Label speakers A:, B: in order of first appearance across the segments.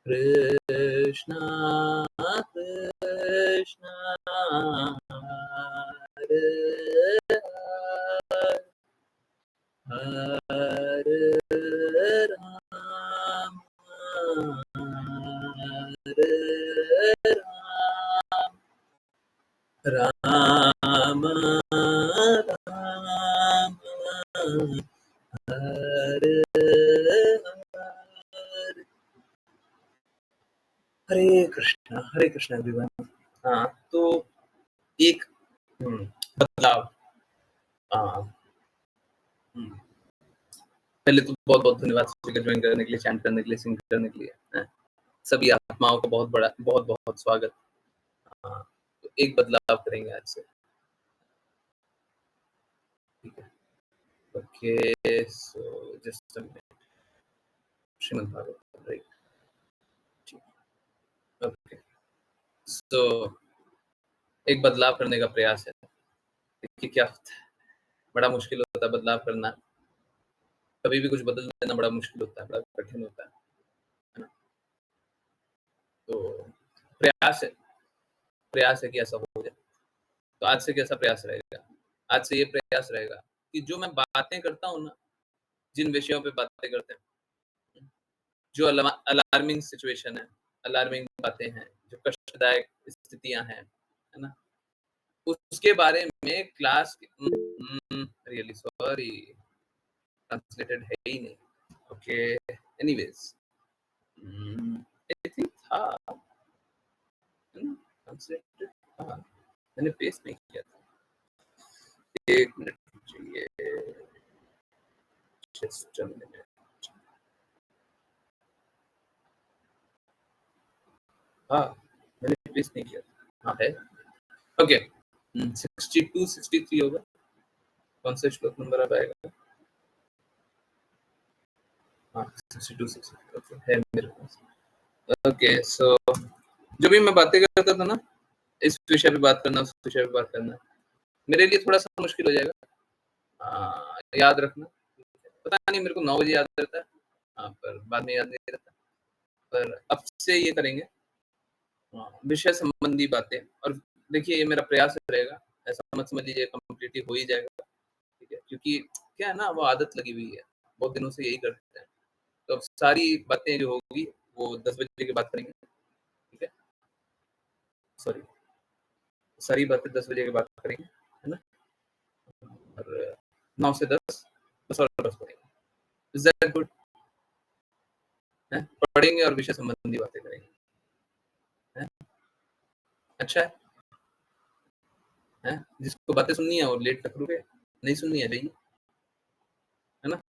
A: कृष्णा कृष्णा हरे हरे राम हरे Ram Ram Hare Hare Hare Krishna everyone. हाँ, तो एक बदलाव। पहले तो बहुत बहुत धन्यवाद स्पीकर ज्वाइन करने के लिए, चैंट करने के लिए, सिंग करने के लिए। सभी आत्माओं का बहुत बहुत स्वागत। तो एक बदलाव करेंगे आज से, ठीक है? Okay, so just Shrimad Bhagwat, right? Okay, so एक बदलाव करने का प्रयास है। देखिए क्या होता है, बड़ा मुश्किल होता है बदलाव करना। कभी भी कुछ बदल देना बड़ा मुश्किल होता है, बड़ा कठिन होता है ना? तो प्रयास है कि ऐसा हो जाए। तो आज से कैसा प्रयास रहेगा? आज से ये प्रयास रहेगा कि जो मैं बातें करता हूँ ना, जिन विषयों पे बातें करते हैं, जो अलार्मिंग सिचुएशन है, अलार्मिंग बातें हैं, जो कष्टदायक स्थितियाँ हैं, है ना? उसके बारे में क्लास रियली सॉरी, ट्रांसलेटेड है ही नहीं। ओके, एनीवेज, आई थिंक था ट्रांसलेटेड था, मैंने पेस्ट नहीं किया था। 1 मिनट चाहिए, जस्ट अ मिनट। हाँ, मैंने पेस्ट नहीं किया था। हाँ है, ओके। 62 63 होगा। कौन सा श्लोक नंबर अब आएगा? हाँ, 62 63 ओके, है मेरे पास। ओके, सो जो भी मैं बातें करता था ना, इस विषय पे बात करना, उस विषय पे बात करना, मेरे लिए थोड़ा सा मुश्किल हो जाएगा याद रखना। पता नहीं मेरे को 9 बजे याद रहता है, पर बाद में याद नहीं रहता। पर अब से ये करेंगे विषय संबंधी बातें। और देखिए, ये मेरा प्रयास रहेगा, ऐसा मत समझ लीजिए कंप्लीटली हो ही जाएगा, ठीक है? क्योंकि क्या है ना, वो आदत लगी हुई है, बहुत दिनों से यही करते हैं। तो अब सारी बातें जो होगी वो 10 बजे के बाद करेंगे, ठीक है? सॉरी, सारी बातें 10 बजे के बाद करेंगे, है ना? और 9 से 10 बस, और बस पढ़ेंगे। Is that good? पढ़ेंगे और विषय संबंधी बातें करेंगे, है? अच्छा है? जिसको बातें सुननी है वो लेट तक रुके, नहीं सुननी है जाइए, है ना?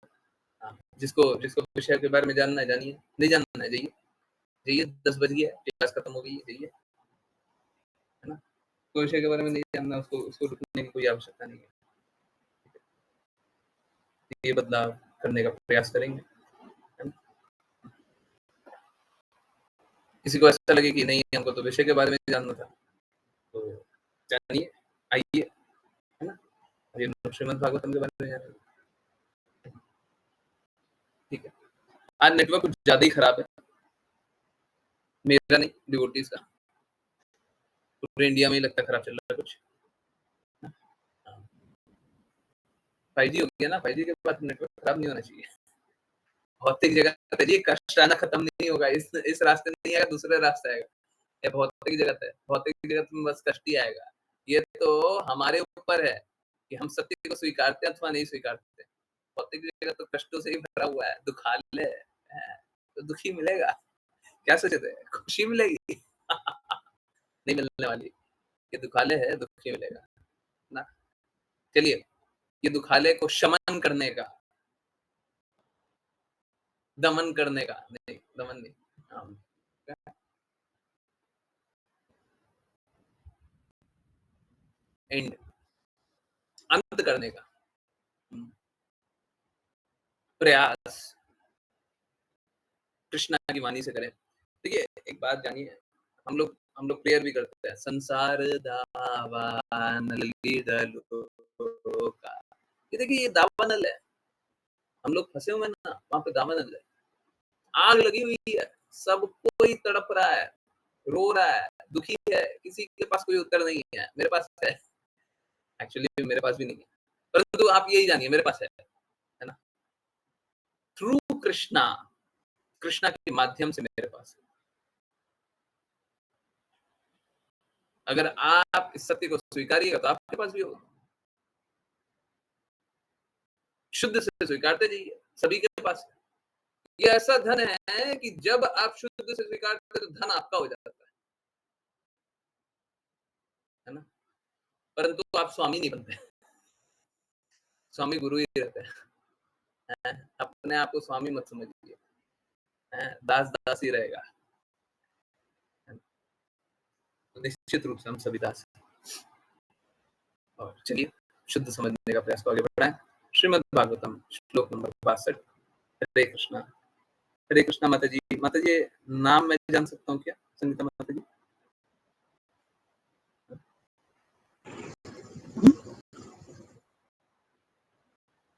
A: हाँ, जिसको जिसको विषय के बारे में जानना है जानिए, नहीं जानना है जाइए, जाइए 10 बज गया है, क्लास खत्म हो गई है, जाइए, है ना? कोई विषय के बारे में नहीं जानना, उसको रुकने की कोई आवश्यकता नहीं है। ये बदलाव करने का प्रयास करेंगे, है ना? किसी को ऐसा लगे कि नहीं हमको तो विषय के बारे में जानना था, तो जानिए, आइए, है ना? ये श्रीमद् भागवतम के बारे में जानिए, ठीक है? आज नेटवर्क कुछ ज्यादा ही खराब है, मेरा नहीं, डिवोटीज का। पूरे इंडिया में ही लगता है खराब चल रहा है कुछ। 5G हो गया ना, 5G के बाद नेटवर्क खराब नहीं होना चाहिए। भौतिक जगत है जी, कष्ट आना खत्म नहीं होगा, इस रास्ते नहीं आएगा, दूसरे रास्ते आएगा। ये भौतिक जगत है, भौतिक जगत में बस कष्ट ही आएगा। ये तो हमारे ऊपर है कि हम सत्य को स्वीकारते हैं अथवा नहीं स्वीकारते। भौतिक जगत तो कष्टों से ही भरा हुआ है, दुखालय है, तो दुखी मिलेगा। क्या सोचे थे, खुशी मिलेगी? नहीं मिलने वाली। ये दुखालय है, दुखी मिलेगा ना। चलिए, ये दुखालय को शमन करने का, दमन करने का, नहीं दमन नहीं, एंड, अंत करने का प्रयास कृष्णा की वाणी से करें। देखिए, एक बात जानिए, हम लोग प्रेयर भी करते हैं, संसार दावानल का। ये देखिए, ये दावानल है, हम लोग फंसे हुए ना, वहां पे दावानल है, आग लगी हुई है, सबको कोई तड़प रहा है, रो रहा है, दुखी है, किसी के पास कोई उत्तर नहीं है, मेरे पास है। एक्चुअली मेरे पास भी नहीं है, परंतु आप यही जानिए मेरे पास है ना? थ्रू कृष्णा, कृष्णा के माध्यम से मेरे पास है। अगर आप इस सत्य को स्वीकारिएगा तो आपके पास भी होगा। शुद्ध से स्वीकारते जाइए, सभी के पास है। ये ऐसा धन है कि जब आप शुद्ध से स्वीकारते हैं तो धन आपका हो जाता है ना? परंतु आप स्वामी नहीं बनते। स्वामी गुरु ही रहते हैं। अपने आप को स्वामी मत समझिए, दास दास ही रहेगा। तो निश्चित रूप से हम सभी दास हैं। और चलिए शुद्ध समझने का प्रयास को आगे बढ़ाएं। श्रीमद् भागवतम श्लोक नंबर 62। हरे कृष्णा माता जी। माता जी नाम मैं जान सकता हूँ क्या? संगीता माता जी।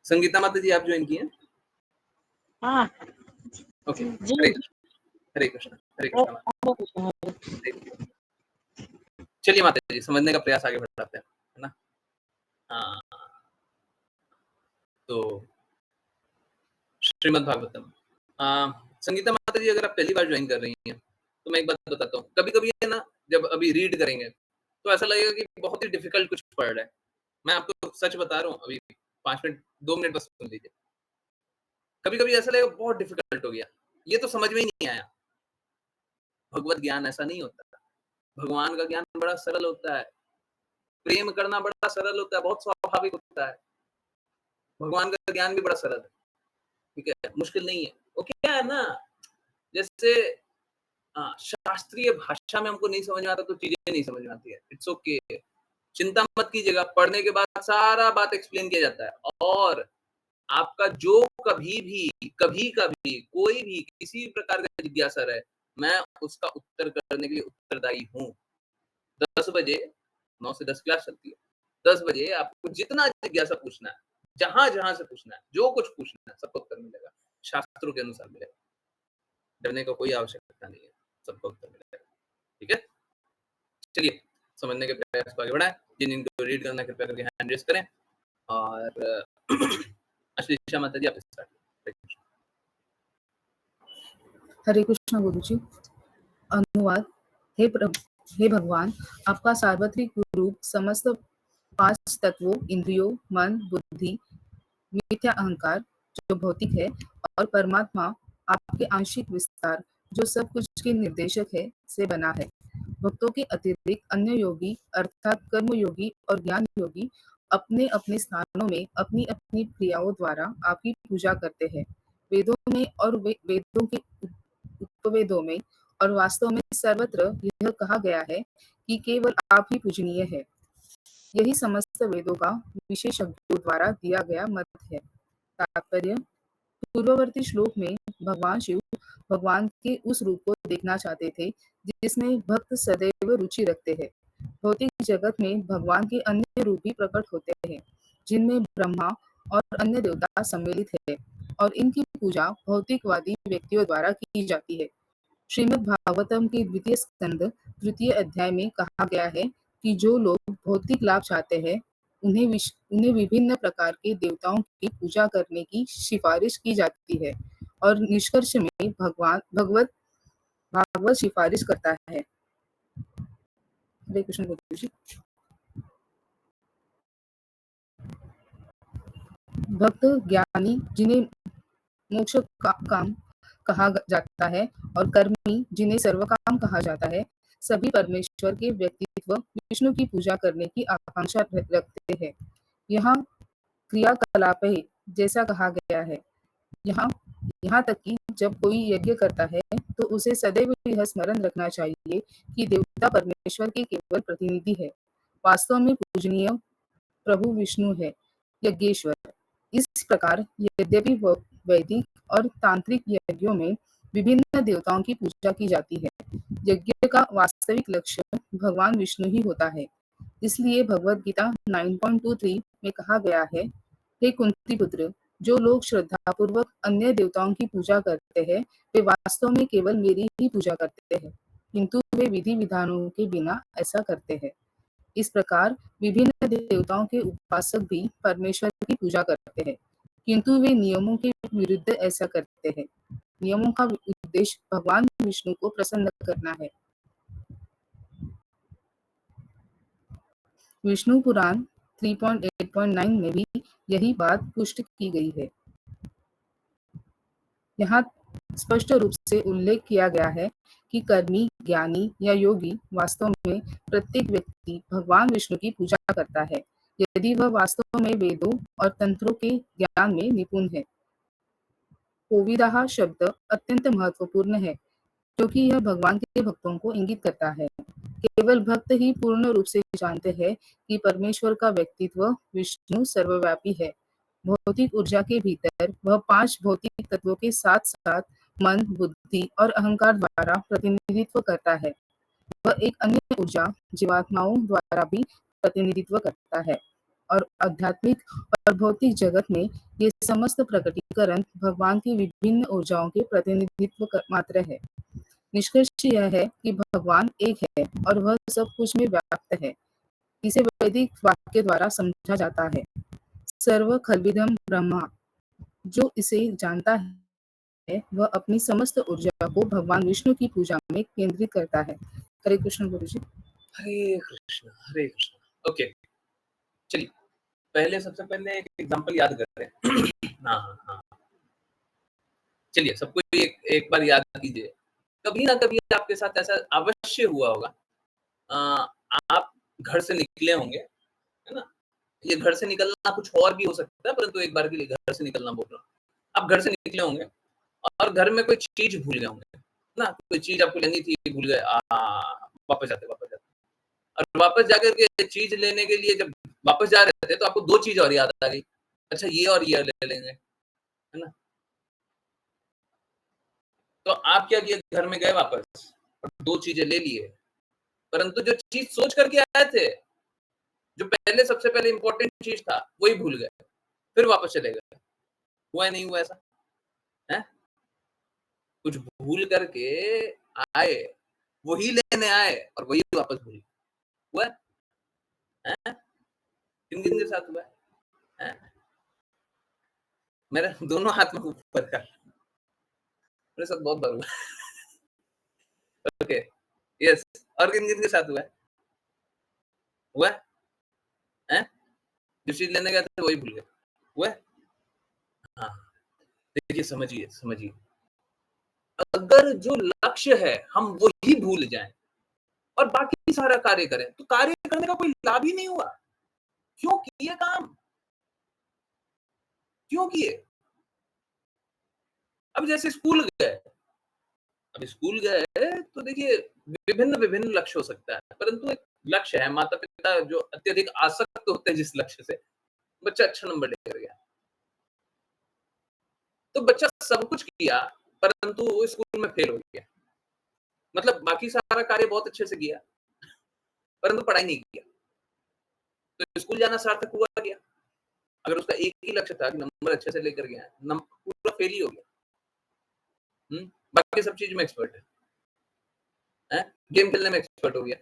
A: संगीता माता जी आप ज्वाइन की हैं?
B: हाँ
A: ओके।
B: जी।
A: हरे कृष्ण हरे कृष्ण हरे कृष्णा माता। चलिए माता जी समझने का प्रयास आगे बढ़ाते हैं, है ना? हाँ, तो श्रीमद् भागवतम। संगीता माता जी अगर आप पहली बार ज्वाइन कर रही हैं तो मैं एक बात बताता हूँ, कभी-कभी है ना जब अभी रीड करेंगे तो ऐसा लगेगा कि बहुत ही डिफिकल्ट कुछ पढ़ रहा है। मैं आपको सच बता रहा हूँ, अभी 5 मिनट 2 मिनट बस सुन लीजिए। कभी-कभी ऐसा लगेगा बहुत डिफिकल्ट हो गया, ये तो समझ में ही नहीं आया। भगवत ज्ञान ऐसा नहीं होता। भगवान का ज्ञान बड़ा सरल होता है, प्रेम करना बड़ा सरल होता है, बहुत स्वाभाविक होता है। भगवान का ज्ञान भी बड़ा सरल है, ठीक है? मुश्किल नहीं है। वो क्या है ना, जैसे शास्त्रीय भाषा में हमको नहीं समझ में आता तो चीजें नहीं समझ में आती है। इट्स ओके, चिंता मत कीजिएगा, पढ़ने के बाद सारा बात एक्सप्लेन किया जाता है। और आपका जो कभी का भी कोई भी किसी भी प्रकार का जिज्ञासा रहे, मैं उसका उत्तर करने के लिए उत्तरदायी हूँ। 10 बजे 9 से 10 क्लास चलती है। 10 बजे आपको जितना जिज्ञासा पूछना है, जहाँ-जहाँ से पूछना है, जो कुछ पूछना है, सबका उत्तर मिलेगा। शास्त्रों के अनुसार मिलेगा। डरने का कोई आवश्यकता नहीं है, सबका उत्तर मिलेगा। ठीक है? चलिए समझने के प्रयास को आगे बढ़ाएँ। जिनको रीड करना है कृपया करके हैंड रेज़ करें और अश्लेषा माता जी आप स्टार्ट करें।
C: हरे कृष्ण गुरुजी। अनुवाद। हे भगवान, आपका सार्वत्रिक रूप समस्त 5 तत्वों इंद्रियों, मन, बुद्धि, मिथ्या अहंकार जो भौतिक है और परमात्मा आपके आंशिक विस्तार जो सब कुछ के निर्देशक है से बना है। भक्तों के अतिरिक्त अन्य योगी अर्थात कर्म योगी और ज्ञान योगी अपने अपने स्थानों में अपनी अपनी क्रियाओं द्वारा आपकी पूजा करते हैं। वेदों में और वेदों के उपवेदों में और वास्तव में सर्वत्र यह कहा गया है कि केवल आप ही पूजनीय है। यही समस्त वेदों का विशेषज्ञों द्वारा दिया गया मत है। तात्पर्य। पूर्ववर्ती श्लोक में भगवान शिव भगवान के उस रूप को देखना चाहते थे जिसमें भक्त सदैव रुचि रखते हैं। भौतिक जगत में भगवान के अन्य रूप भी प्रकट होते हैं जिनमें ब्रह्मा और अन्य देवता सम्मिलित है और इनकी पूजा भौतिकवादी व्यक्तियों द्वारा की जाती है। श्रीमद् भागवतम के द्वितीय स्कंद तृतीय अध्याय में कहा गया है कि जो लोग भौतिक लाभ चाहते हैं उन्हें विभिन्न प्रकार के देवताओं की पूजा करने की सिफारिश की जाती है और निष्कर्ष में भागवत सिफारिश करता है। हरे कृष्ण गुरु जी। भक्त ज्ञानी जिन्हें मोक्ष का काम कहा जाता है और कर्मी जिन्हें सर्वकाम कहा जाता है, सभी परमेश्वर के व्यक्तित्व विष्णु की पूजा करने की आकांक्षा रखते हैं। यहाँ क्रियाकलाप है जैसा कहा गया है। यहाँ तक कि जब कोई यज्ञ करता है तो उसे सदैव यह स्मरण रखना चाहिए कि देवता परमेश्वर के केवल प्रतिनिधि है, वास्तव में पूजनीय प्रभु विष्णु है, यज्ञेश्वर। इस प्रकार यद्यपि वैदिक और तांत्रिक यज्ञों में विभिन्न देवताओं की पूजा की जाती है, यज्ञ का वास्तविक लक्ष्य भगवान विष्णु ही होता है। इसलिए भगवद गीता 9.23 में कहा गया है, हे कुंती पुत्र, जो लोग श्रद्धापूर्वक अन्य देवताओं की पूजा करते हैं, वे वास्तव में केवल मेरी ही पूजा करते हैं, किंतु वे विधि विधानों के बिना ऐसा करते हैं। इस प्रकार विभिन्न देवताओं के उपासक भी परमेश्वर की पूजा करते हैं, किंतु वे नियमों के विरुद्ध ऐसा करते हैं। नियमों का उद्देश्य भगवान विष्णु को प्रसन्न करना है। विष्णु पुराण 3.8.9 में भी यही बात पुष्ट की गई है। यहाँ स्पष्ट रूप से उल्लेख किया गया है कि कर्मी, ज्ञानी या योगी वास्तव में प्रत्येक व्यक्ति भगवान विष्णु की पूजा करता है, यदि वह वास्तव में वेदों और तंत्रों के ज्ञान में निपुण है। कोविदः शब्द अत्यंत महत्वपूर्ण है, क्योंकि यह भगवान के भक्तों को इंगित करता है। केवल भक्त ही पूर्ण रूप से जानते हैं कि परमेश्वर का व्यक्तित्व विष्णु सर्वव्यापी है। भौतिक ऊर्जा के भीतर वह 5 भौतिक तत्वों के साथ साथ मन, बुद्धि और अहंकार द्वारा प्रतिनिधित्व करता है। वह एक अन्य ऊर्जा जीवात्माओं द्वारा भी प्रतिनिधित्व करता है, और आध्यात्मिक और भौतिक जगत में ये समस्त प्रकटीकरण भगवान की विभिन्न ऊर्जाओं के प्रतिनिधित्व मात्र है। निष्कर्ष यह है कि भगवान एक है और वह सब कुछ में व्याप्त है। इसे वैदिक वाक्य द्वारा समझा जाता है, सर्व खल्विदं ब्रह्मा। जो इसे जानता है वह अपनी समस्त ऊर्जा को भगवान विष्णु की पूजा में केंद्रित करता है। हरे कृष्ण गुरु जी।
A: हरे कृष्ण, हरे कृष्ण। ओके, चलिए सबसे पहले एक एग्जांपल याद करते हैं। हाँ। चलिए सबको एक बार याद कीजिए, कभी ना कभी आपके साथ ऐसा अवश्य हुआ होगा। आप घर से निकले होंगे, है ना? ये घर से निकलना कुछ और भी हो सकता है, परंतु एक बार के लिए घर से निकलना बोल रहा हूँ। आप घर से निकले होंगे और घर में कोई चीज भूल गए होंगे, ना? कोई चीज आपको लेनी थी, भूल गए। वापस जाते और वापस जाकर के चीज लेने के लिए जब वापस जा रहे थे तो आपको 2 चीज और याद आ गई। अच्छा, ये और ये ले लेंगे, है ना? तो आप क्या किए, घर में गए वापस और 2 चीजें ले लिए, परंतु जो चीज सोच करके आए थे, जो पहले सबसे पहले इम्पोर्टेंट चीज था, वही भूल गए, फिर वापस चले गए। हुआ है, नहीं हुआ ऐसा? है? कुछ भूल करके आए, वही लेने आए और वही वापस भूल गए। हुआ है? हैं? किन-किन के साथ हुआ है? हैं? मेरे दोनों हाथ में ऊपर कर। मेरे साथ बहुत बार हुआ है। Okay, yes. और किन-किन के साथ हुआ है? हुआ है? हैं? जो चीज़ लेने गए थे वही भूल गए। हुआ है? हाँ, देखिए समझिए। अगर जो लक्ष्य है हम वही भूल जाएँ और बाकी सारा कार्य करें, तो कार्य करने का कोई लाभ ही नहीं हुआ। क्यों किए काम? क्यों किए? अब जैसे स्कूल गए, तो देखिए विभिन्न लक्ष्य हो सकता है, परंतु एक लक्ष्य है, माता-पिता जो अत्यधिक आसक्त होते हैं जिस लक्ष्य से, बच्चा अच्छा नंबर लेकर गया। तो बच्चा सब कुछ किया, परंतु वो स्कूल में फेल हो गया। मतलब बाकी सारा कार्य बहुत अच्छे से किया, परंतु पढ़ाई नहीं किया। तो स्कूल जाना सार्थक हुआ क्या? अगर उसका एक ही लक्ष्य था कि नंबर अच्छे से लेकर गया, पूरा फेल ही हो गया। बाकी सब चीज़ में एक्सपर्ट है। गेम खेलने में एक्सपर्ट हो गया।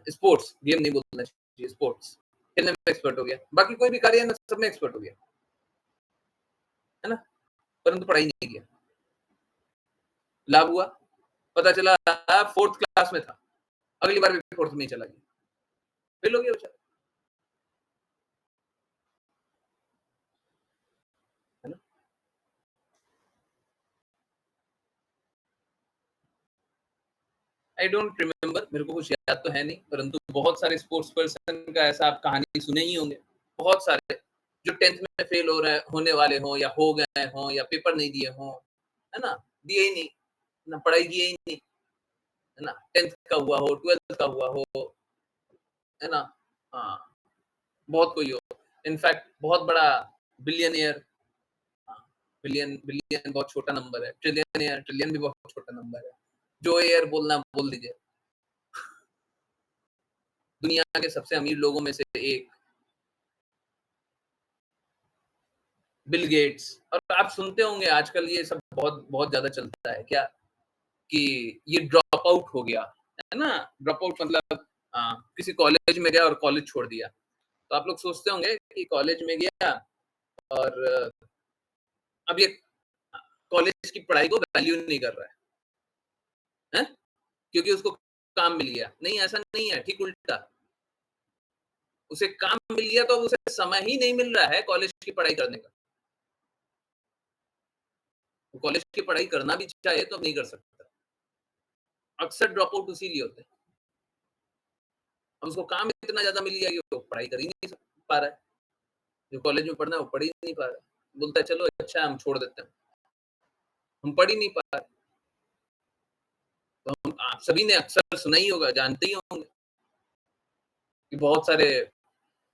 A: स्पोर्ट्स, गेम नहीं बोलना चाहिए, स्पोर्ट्स खेलने में एक्सपर्ट हो गया। बाकी कोई भी कार्य है ना, सब में एक्सपर्ट हो गया। है ना? परंतु पढ़ाई नहीं किया। लाभ हुआ? पता चला 4th क्लास में था, अगली बार भी 4th में ही चला गया। फेल हो गया बेचारा। है ना? आई डोंट रिमेंबर, मेरे को कुछ याद तो है नहीं, परंतु बहुत सारे स्पोर्ट्स पर्सन का ऐसा आप कहानी सुने ही होंगे। बहुत सारे जो 10th में फेल हो रहे होने वाले हों या हो गए हों या पेपर नहीं दिए हों, है ना? दिए ही नहीं, ना पढ़ाई किए ही नहीं, है ना? 10th का हुआ हो, 12th का हुआ हो, है ना? हाँ, बहुत कोई हो। इनफैक्ट बहुत बड़ा बिलियनियर। हाँ, बिलियन बहुत छोटा नंबर है। ट्रिलियनियर, ट्रिलियन भी बहुत छोटा नंबर है। जो एयर बोलना बोल दीजिए। दुनिया के सबसे अमीर लोगों में से एक। बिल गेट्स, और आप सुनते होंगे आजकल ये सब बहुत बहुत ज्यादा चलता है क्या, कि ये ड्रॉप आउट हो गया, है ना? ड्रॉप आउट मतलब किसी कॉलेज में गया और कॉलेज छोड़ दिया। तो आप लोग सोचते होंगे कि कॉलेज में गया और अब ये कॉलेज की पढ़ाई को वैल्यू नहीं कर रहा है, क्योंकि उसको काम मिल गया। नहीं, ऐसा नहीं है, ठीक उल्टा। उसे काम मिल गया तो अब उसे समय ही नहीं मिल रहा है कॉलेज की पढ़ाई करने का। वो कॉलेज की पढ़ाई करना भी चाहे तो अब नहीं कर सकता। अक्सर ड्रॉप आउट इसीलिए होते हैं। अब उसको काम इतना ज्यादा मिल गया कि वो पढ़ाई कर ही नहीं पा रहा है। जो कॉलेज में पढ़ना है वो पढ़ ही नहीं पा रहा है। बोलता है चलो अच्छा है, हम छोड़ देते हैं, हम पढ़ ही नहीं पा रहे। तो हम आप सभी ने अक्सर सुना ही होगा, जानते ही होंगे कि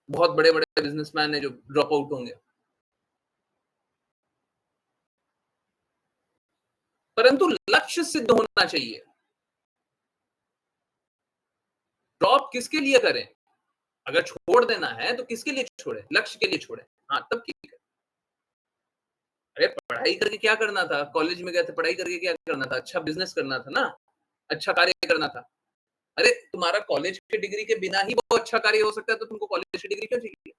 A: बहुत बड़े-बड़े बिज़नेसमैन हैं जो ड्रॉप आउट होंगे। परंतु लक्ष्य सिद्ध होना चाहिए। ड्रॉप किसके लिए करें? अगर छोड़ देना है तो किसके लिए छोड़ें? लक्ष्य के लिए छोड़ें। हाँ, तब ठीक है। अरे पढ़ाई करके क्या करना था? कॉलेज में गए थे, पढ़ाई करके क्या करना था? अच्छा बिज़नेस करना था ना, अच्छा कार्य करना था। अरे तुम्हारा कॉलेज की डिग्री के बिना ही वो अच्छा कार्य हो सकता है, तो तुमको कॉलेज की डिग्री क्यों चाहिए?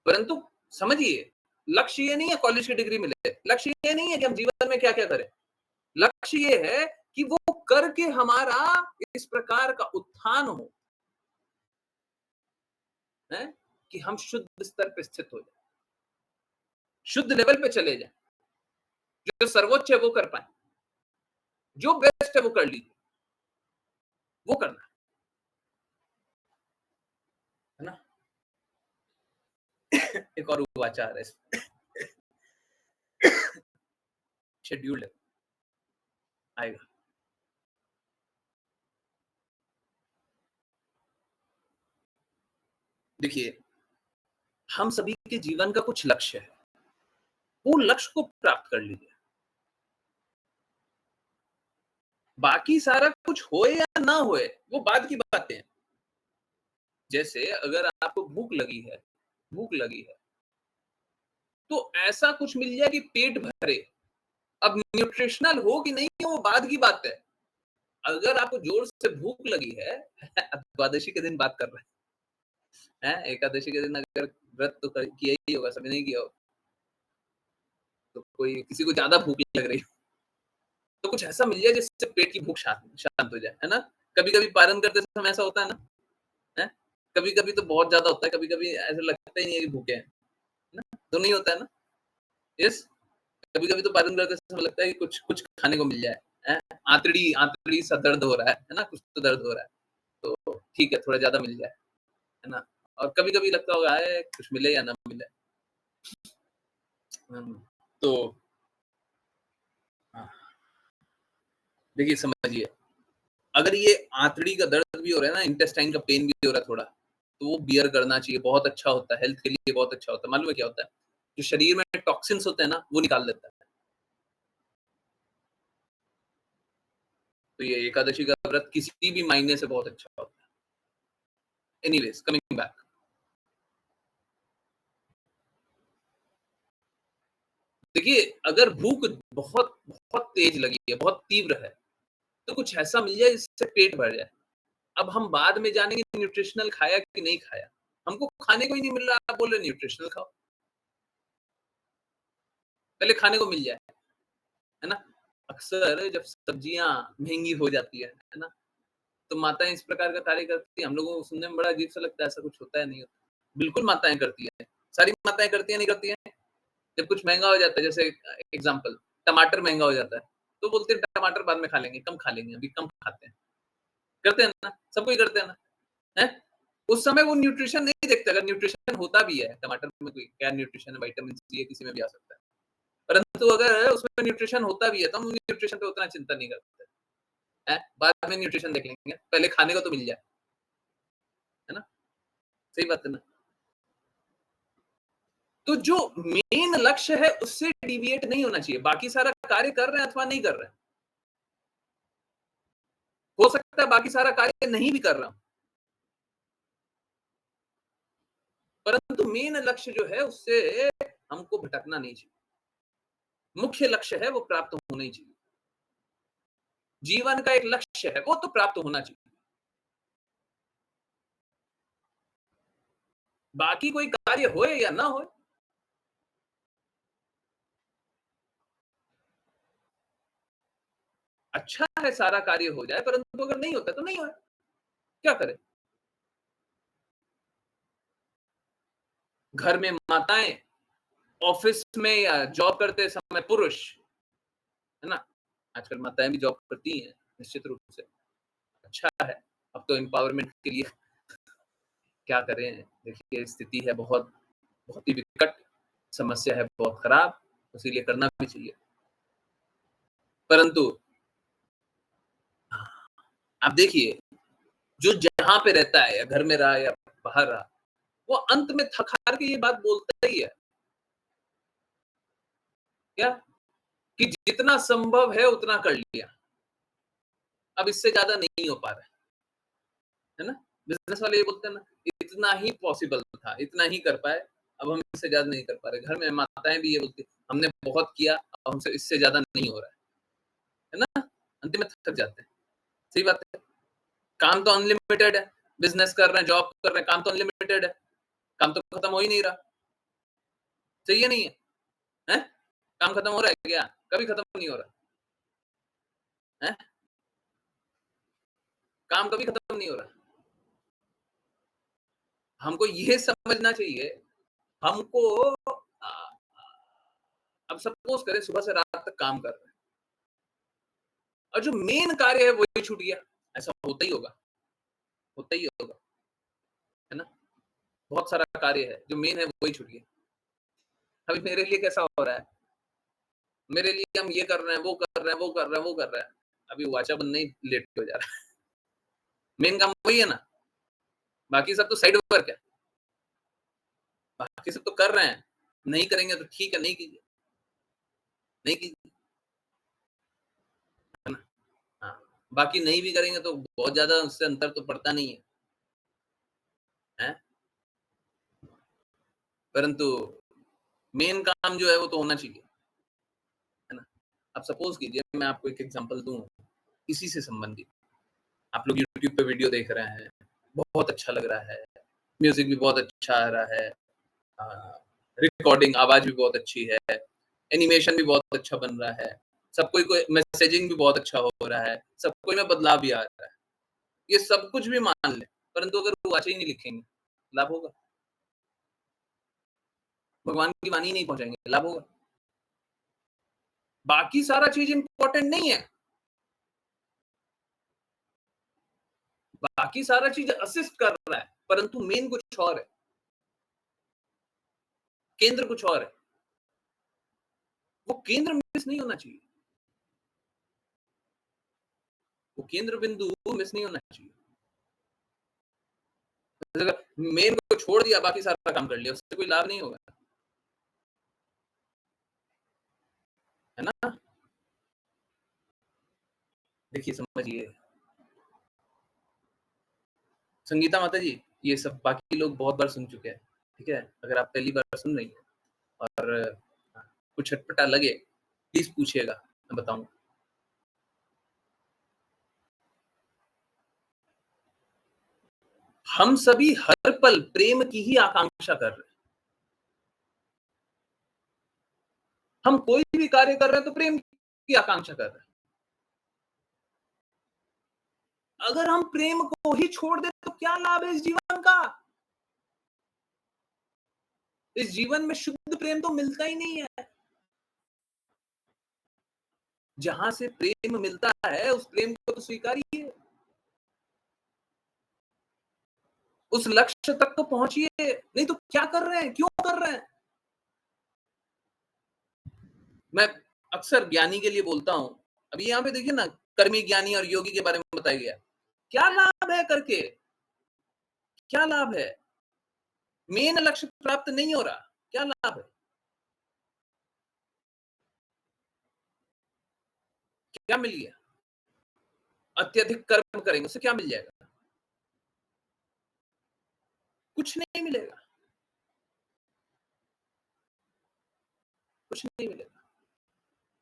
A: परंतु समझिए, लक्ष्य ये नहीं है कॉलेज की डिग्री मिले, लक्ष्य ये नहीं है कि हम जीवन में क्या-क्या करें। लक्ष्य ये है कि वो करके हमारा इस प्रकार का उत्थान हो, हैं? कि हम शुद्ध स्तर पे स्थित हो जाएँ, शुद्ध लेवल पे चले जाएँ, जो सर्वोच्च है वो कर पाएँ, जो बेस्ट है वो कर लीजिए, वो करना है ना? एक और वाचार है शेड्यूल्ड है, आएगा। देखिए, हम सभी के जीवन का कुछ लक्ष्य है, वो लक्ष्य को प्राप्त कर लीजिए। बाकी सारा कुछ होए या ना होए, वो बाद की बातें हैं। जैसे अगर आपको भूख लगी है, तो ऐसा कुछ मिल जाए कि पेट भरे। अब न्यूट्रिशनल हो कि नहीं हो वो बाद की बात है। अगर आपको जोर से भूख लगी है, द्वादशी के दिन बात कर रहे हैं, एकादशी के दिन अगर व्रत तो किया ही होगा, सबने नहीं किया होगा, तो कोई किसी को ज्यादा भूख लग रही हो, तो कुछ ऐसा मिल जाए जिससे पेट की भूख शांत शांत हो जाए, है ना? कभी कभी पारण करते समय ऐसा होता है ना, है? कभी कभी तो बहुत ज्यादा होता है, कभी कभी ऐसा लगता ही नहीं है कि भूखे हैं, है ना? तो नहीं होता है ना? यस। कभी कभी तो पारण करते समय लगता है कि कुछ कुछ खाने को मिल जाए, है? आंतड़ी आंतड़ी सा दर्द हो रहा है ना? कुछ तो दर्द हो रहा है, तो ठीक है, थोड़ा ज्यादा मिल जाए, है ना? और कभी कभी लगता होगा है कुछ मिले या ना मिले। तो हाँ, देखिए समझिए, अगर ये आंतड़ी का दर्द भी हो रहा है ना, इंटेस्टाइन का पेन भी हो रहा है थोड़ा, तो वो बियर करना चाहिए, बहुत अच्छा होता है, हेल्थ के लिए बहुत अच्छा होता है। मालूम है क्या होता है? जो शरीर में टॉक्सिन्स होते हैं ना, वो निकाल देता है। तो ये एकादशी का व्रत किसी भी मायने से बहुत अच्छा होता है। एनीवेज़ कमिंग बैक, देखिए अगर भूख बहुत बहुत तेज लगी है, बहुत तीव्र है, तो कुछ ऐसा मिल जाए जिससे पेट भर जाए। अब हम बाद में जानेंगे न्यूट्रिशनल खाया कि नहीं खाया। हमको खाने को ही नहीं मिल रहा, आप बोल रहे न्यूट्रिशनल खाओ। पहले खाने को मिल जाए, है ना? अक्सर जब सब्जियाँ महँगी हो जाती है ना? तो माताएँ इस प्रकार का कार्य करती हैं, हम लोगों को सुनने में बड़ा अजीब-सा लगता है, ऐसा कुछ होता है, नहीं होता। बिल्कुल माताएँ करती हैं। सारी माताएँ करती हैं, नहीं करती हैं? जब कुछ महँगा हो जाता है, जैसे एग्ज़ाम्पल टमाटर महँगा हो जाता है, तो बोलते हैं टमाटर बाद में खा लेंगे, कम खा लेंगे, अभी कम खाते हैं। करते हैं ना? सब कोई करते हैं ना? हैं? उस समय वो न्यूट्रिशन नहीं देखते, अगर न्यूट्रिशन होता भी है, टमाटर में कोई क्या न्यूट्रिशन है, विटामिन सी है, किसी में भी आ सकता है। परंतु अगर उसमें न्यूट्रिशन होता भी है, तो हम न्यूट्रिशन पे उतना चिंता नहीं करते हैं। बाद में न्यूट्रिशन देख लेंगे, पहले खाने को तो मिल जाए, है ना? सही बात है ना? तो जो मेन लक्ष्य है, उससे डिविएट नहीं होना चाहिए। बाकी सारा कार्य कर रहे हैं अथवा नहीं कर रहे हैं। हो सकता है बाकी सारा कार्य नहीं भी कर रहा हूँ, परंतु मेन लक्ष्य जो है उससे हमको भटकना नहीं चाहिए। मुख्य लक्ष्य है वो प्राप्त होना ही चाहिए। जीवन का एक लक्ष्य है वो तो प्राप्त होना चाहिए। बाकी कोई कार्य होए या ना होए, अच्छा है सारा कार्य हो जाए, परंतु अगर नहीं होता तो नहीं होए, क्या करें? घर में माताएं, ऑफिस में या जॉब करते समय पुरुष, है ना? आजकल माताएं भी जॉब करती हैं निश्चित रूप से। अच्छा है, अब तो एम्पावरमेंट के लिए क्या करें? देखिए स्थिति है बहुत ही विकट, समस्या है बहुत खराब, इसीलिए करना भी चाहिए। परंतु आप देखिए, जो जहाँ पे रहता है या घर में रहा या बाहर रहा, वो अंत में थक हार के ये बात बोलता ही है। क्या? कि जितना संभव है उतना कर लिया। अब इससे ज़्यादा नहीं हो पा रहा है ना? बिज़नेस वाले ये बोलते हैं ना, इतना ही पॉसिबल था, इतना ही कर पाए, अब हम इससे ज़्यादा नहीं कर पा रहे। घर में माताएँ भी ये बोलती हैं, हमने बहुत किया, अब हमसे इससे ज़्यादा नहीं हो रहा है ना? अंतिम में थक जाते हैं। सही बात है। काम तो अनलिमिटेड है, बिज़नेस कर रहे हैं, जॉब कर रहे हैं, काम तो अनलिमिटेड है, काम तो खत्म हो ही नहीं रहा। सही है नहीं है? हैं? काम खत्म हो रहा है क्या? कभी खत्म नहीं हो रहा। हैं? काम कभी खत्म नहीं हो रहा। हमको ये समझना चाहिए, हमको अ, अब सपोज़ करें सुबह से रात तक काम कर रहे हैं और जो मेन कार्य है वही छूट गया, ऐसा होता ही होगा, है ना? बहुत सारा कार्य है, जो मेन है वही छूट गया। अभी मेरे लिए कैसा हो रहा है? मेरे लिए हम ये कर रहे हैं, वो कर रहे हैं, वो कर रहे हैं, वो कर रहे हैं। अभी वाचा बनना ही लेट हो जा रहा है। मेन काम वही है ना, बाकी सब तो साइड वर्क है, बाकी सब तो कर रहे हैं। नहीं करेंगे तो ठीक है, नहीं कीजिए, नहीं कीजिए, है ना? हाँ, बाकी नहीं भी करेंगे तो बहुत ज़्यादा उससे अंतर तो पड़ता नहीं है, हैं? परंतु मेन काम जो है वो तो होना चाहिए, है ना? अब सपोज़ कीजिए मैं आपको एक एग्ज़ाम्पल दूँ, इसी से संबंधित। आप लोग यूट्यूब पे वीडियो देख रहे हैं, बहुत अच्छा लग रहा है, म्यूज़िक भी बहुत अच्छा आ रहा है, रिकॉर्डिंग आवाज़ भी बहुत अच्छी है, एनिमेशन भी बहुत अच्छा बन रहा है, सब कोई को मैसेजिंग भी बहुत अच्छा हो रहा है, सब कोई में बदलाव भी आ रहा है। ये सब कुछ भी मान लें, परंतु अगर वो वाचा ही नहीं लिखेंगे, लाभ होगा? भगवान की वाणी नहीं पहुँचाएँगे, लाभ होगा? बाकी सारा चीज़ इम्पोर्टेंट नहीं है, बाकी सारा चीज़ असिस्ट कर रहा है, परंतु मेन कुछ और है, केंद्र कुछ और है। वो केंद्र मिस नहीं होना चाहिए, वो केंद्र बिंदु मिस नहीं होना चाहिए। अगर मेन को छोड़ दिया, बाकी सारा काम कर लिया, उससे कोई लाभ नहीं होगा, है ना? देखिए समझिए, संगीता माता जी, ये सब बाकी लोग बहुत बार सुन चुके हैं, ठीक है? अगर आप पहली बार सुन रही हैं और कुछ अटपटा लगे, प्लीज़ पूछिएगा, मैं बताऊँगा। हम सभी हर पल प्रेम की ही आकांक्षा कर रहे हैं। हम कोई भी कार्य कर रहे हैं तो प्रेम की आकांक्षा कर रहे हैं। अगर हम प्रेम को ही छोड़ दें तो क्या लाभ है इस जीवन का? इस जीवन में शुद्ध प्रेम तो मिलता ही नहीं है। जहां से प्रेम मिलता है उस प्रेम को तो स्वीकारिए, उस लक्ष्य तक तो पहुंचिए, नहीं तो क्या कर रहे हैं, क्यों कर रहे हैं? मैं अक्सर ज्ञानी के लिए बोलता हूं, अभी यहाँ पे देखिए ना, कर्मी ज्ञानी और योगी के बारे में बताया गया, क्या लाभ है करके, क्या लाभ है? मेन लक्ष्य प्राप्त नहीं हो रहा, क्या लाभ है? क्या मिल गया? अत्यधिक कर्म करेंगे उससे क्या मिल जाएगा? कुछ नहीं मिलेगा। कुछ नहीं मिलेगा।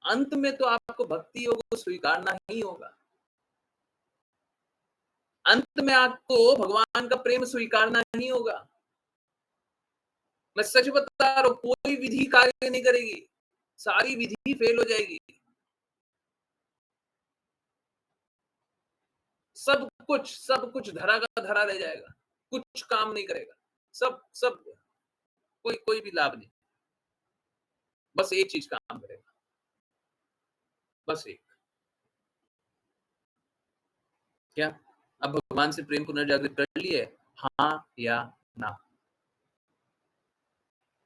A: अंत में तो आपको भक्ति योग को स्वीकारना ही होगा। अंत में आपको भगवान का प्रेम स्वीकारना ही होगा। मैं सच बता रहा हूं, कोई विधि कार्य नहीं करेगी, सारी विधि फेल हो जाएगी। सब कुछ धरा का धरा रह जाएगा, कुछ काम नहीं करेगा, सब कोई भी लाभ नहीं। बस एक चीज काम करेगा, बस एक। क्या अब भगवान से प्रेम पुनर्जागृत कर लिए? हाँ या ना?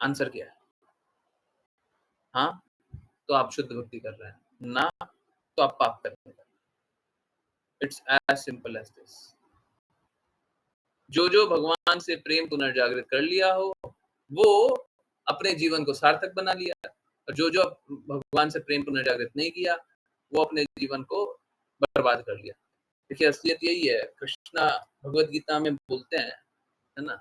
A: आंसर क्या है? हाँ तो आप शुद्ध भक्ति कर रहे हैं, ना तो आप पाप कर रहे हैं। It's as simple as this. जो भगवान से प्रेम पुनर्जागृत कर लिया हो, वो अपने जीवन को सार्थक बना लिया, और जो भगवान से प्रेम पुनर्जागृत नहीं किया, वो अपने जीवन को बर्बाद कर लिया। देखिए, असलियत यही है। कृष्णा भगवत गीता में बोलते हैं, है ना,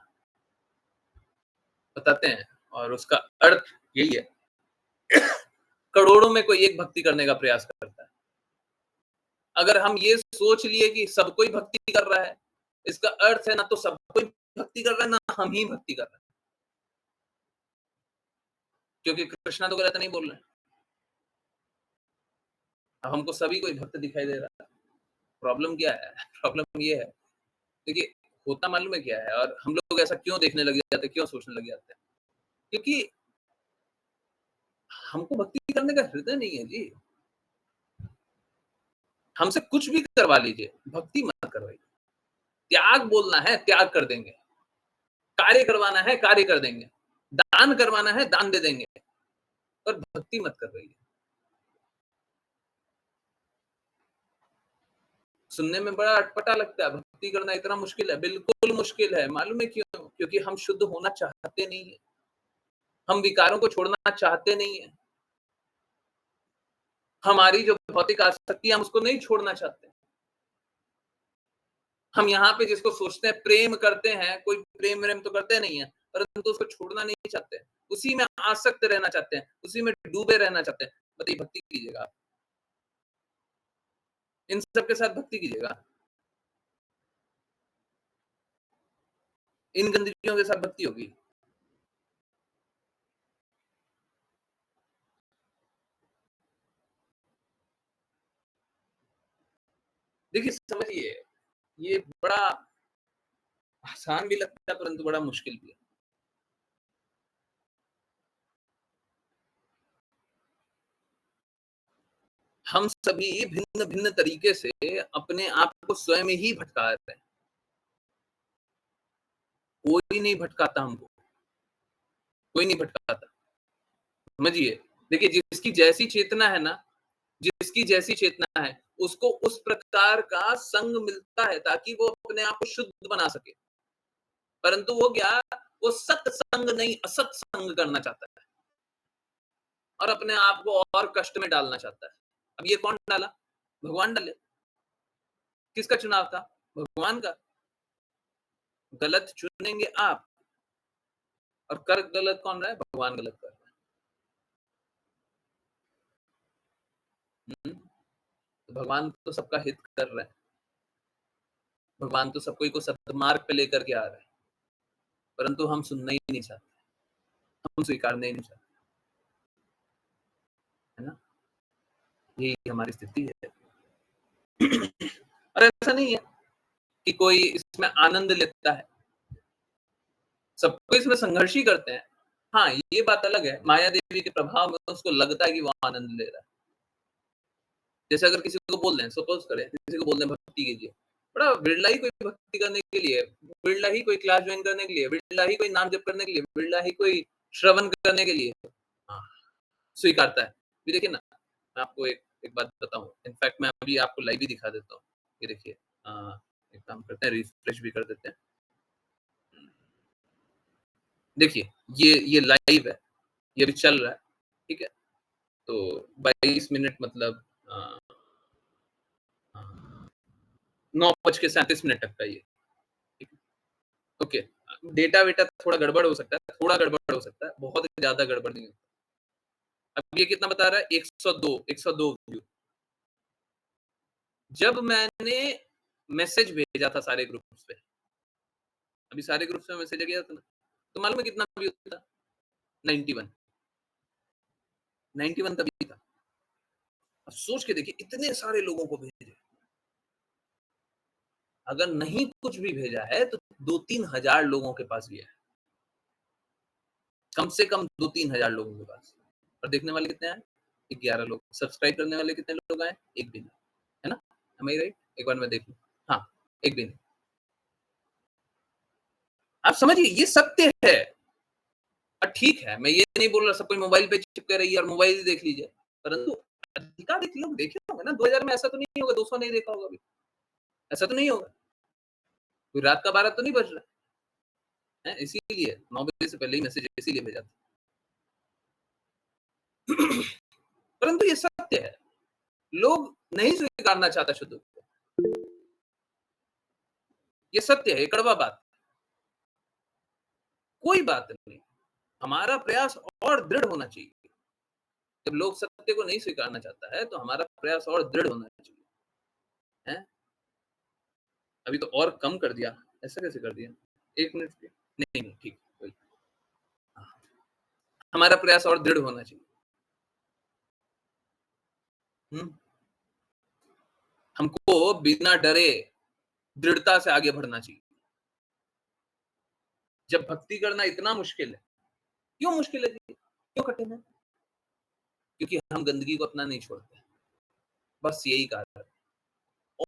A: बताते हैं, और उसका अर्थ यही है। करोड़ों में कोई एक भक्ति करने का प्रयास करता है। अगर हम ये सोच लिए कि सब कोई भक्ति कर रहा है, इसका अर्थ है ना तो सब कोई भक्ति कर रहा है, ना हम ही भक्ति कर रहे हैं। क्योंकि कृष्णा तो गलत नहीं बोल रहे हैं। अब हमको सभी कोई भक्त दिखाई दे रहा है। प्रॉब्लम क्या है? प्रॉब्लम ये है, देखिए, होता मालूम है क्या है, और हम लोग ऐसा क्यों देखने लग जाते हैं, क्यों सोचने लग जाते हैं? क्योंकि हमको भक्ति करने का हृदय नहीं है जी। हमसे कुछ भी करवा लीजिए, भक्ति मत करवाइए। त्याग बोलना है, त्याग कर देंगे। कार्य करवाना है, कार्य कर देंगे। दान करवाना है, दान दे देंगे, पर भक्ति मत करवाइए। सुनने में बड़ा अटपटा लगता है, भक्ति करना इतना मुश्किल है। बिल्कुल मुश्किल है। मालूम है क्यों? क्योंकि हम शुद्ध होना चाहते नहीं है, हम विकारों को छोड़ना चाहते नहीं है। हमारी जो भौतिक आसक्ति है, हम उसको नहीं छोड़ना चाहते। हम यहाँ पे जिसको सोचते हैं प्रेम करते हैं, कोई प्रेम व्रेम तो करते नहीं है, परंतु उसको छोड़ना नहीं चाहते, उसी में आसक्त रहना चाहते हैं, उसी में डूबे रहना चाहते हैं। बताइए, भक्ति कीजिएगा आप, इन सबके साथ भक्ति कीजिएगा, इन गंदगियों के साथ भक्ति होगी? देखिए, समझिए, ये बड़ा आसान भी लगता है, परंतु बड़ा मुश्किल भी है। हम सभी भिन्न-भिन्न तरीके से अपने आप को स्वयं ही भटका रहे हैं। कोई नहीं भटकाता हमको, कोई नहीं भटकाता। समझिए, देखिए, जिसकी जैसी चेतना है ना, जिसकी जैसी चेतना है, उसको उस प्रकार का संग मिलता है ताकि वो अपने आप को शुद्ध बना सके। परंतु वो क्या, वो सत्संग नहीं, असत्संग करना चाहता है, और अपने आप को और कष्ट में डालना चाहता है। अब ये कौन डाला? भगवान डाले। किसका चुनाव था? भगवान का। गलत चुनेंगे आप, और कर गलत कौन रहा है? भगवान गलत कर रहा है। तो भगवान तो सबका हित कर रहे हैं, भगवान तो सबको को सद्मार्ग पे लेकर के आ रहे हैं, परंतु हम सुनना ही नहीं चाहते, हम स्वीकारना ही नहीं चाहते, है ना? यही हमारी स्थिति है। और ऐसा नहीं है कि कोई इसमें आनंद लेता है, सबको इसमें संघर्ष ही करते हैं। हाँ, ये बात अलग है, माया देवी के प्रभाव में उसको लगता है कि वो आनंद ले रहा है। जैसे अगर किसी को बोल दें, सपोज करें, किसी को बोल दें भक्ति कीजिए, बड़ा बिरला ही कोई भक्ति करने के लिए, बिरला ही कोई क्लास ज्वाइन करने के लिए, बिरला ही कोई नाम जप करने के लिए, बिरला ही कोई श्रवण करने के लिए हाँ, स्वीकारता है। अभी देखिए ना, मैं आपको एक बात बताऊँ, इनफैक्ट मैं अभी आपको लाइव ही दिखा देता हूँ। ये देखिए, एक काम करते हैं, रिफ्रेश भी कर देते हैं। देखिए, ये लाइव है, ये अभी चल रहा है, ठीक है? तो 22 मिनट मतलब 9:37 तक का ये, ठीक है? ओके, डेटा वेटा थोड़ा गड़बड़ हो सकता है, थोड़ा गड़बड़ हो सकता है, बहुत ज़्यादा गड़बड़ नहीं होता। अब ये कितना बता रहा है? 102 व्यू। जब मैंने मैसेज भेजा था सारे ग्रुप्स पे, अभी सारे ग्रुप्स में मैसेज गया था ना, तो मालूम है कितना व्यू था? 91 91 तभी था। अब सोच के देखिए इतने सारे लोगों को भेजे, अगर नहीं कुछ भी भेजा है तो 2-3 हजार लोगों के पास गया है, कम से कम 2-3 हजार लोगों के पास। और देखने वाले कितने आए? 11 लोग। सब्सक्राइब करने वाले कितने लोग आए? एक भी नहीं, है ना? एम आई राइट? एक बार मैं देख लूं। हाँ, एक भी नहीं। आप समझिए ये सत्य है। ठीक है, मैं ये नहीं बोल रहा सब कोई मोबाइल पे चिपके रहिए और मोबाइल ही देख लीजिए, परंतु अधिकाधिक लोग देखे होंगे ना। 2000 में ऐसा तो नहीं होगा 200 नहीं देखा होगा अभी, ऐसा तो नहीं होगा। कोई रात का 12 तो नहीं बज रहा है, इसीलिए 9 बजे से पहले ही मैसेज इसीलिए भेजा था। परंतु ये सत्य है, लोग नहीं स्वीकारना चाहता शुद्ध को। ये सत्य है, ये कड़वा बात। कोई बात नहीं, हमारा प्रयास और दृढ़ होना चाहिए। जब लोग सत्य को नहीं स्वीकारना चाहता है तो हमारा प्रयास और दृढ़ होना चाहिए, है? अभी तो और कम कर दिया, ऐसा कैसे कर दिया? 1 मिनट पे नहीं, ठीक कोई। हाँ, हमारा प्रयास और दृढ़ होना चाहिए। हमको बिना डरे दृढ़ता से आगे बढ़ना चाहिए। जब भक्ति करना इतना मुश्किल है, क्यों मुश्किल है जी? क्यों कठिन है? क्योंकि हम गंदगी को अपना नहीं छोड़ते, बस यही कारण है।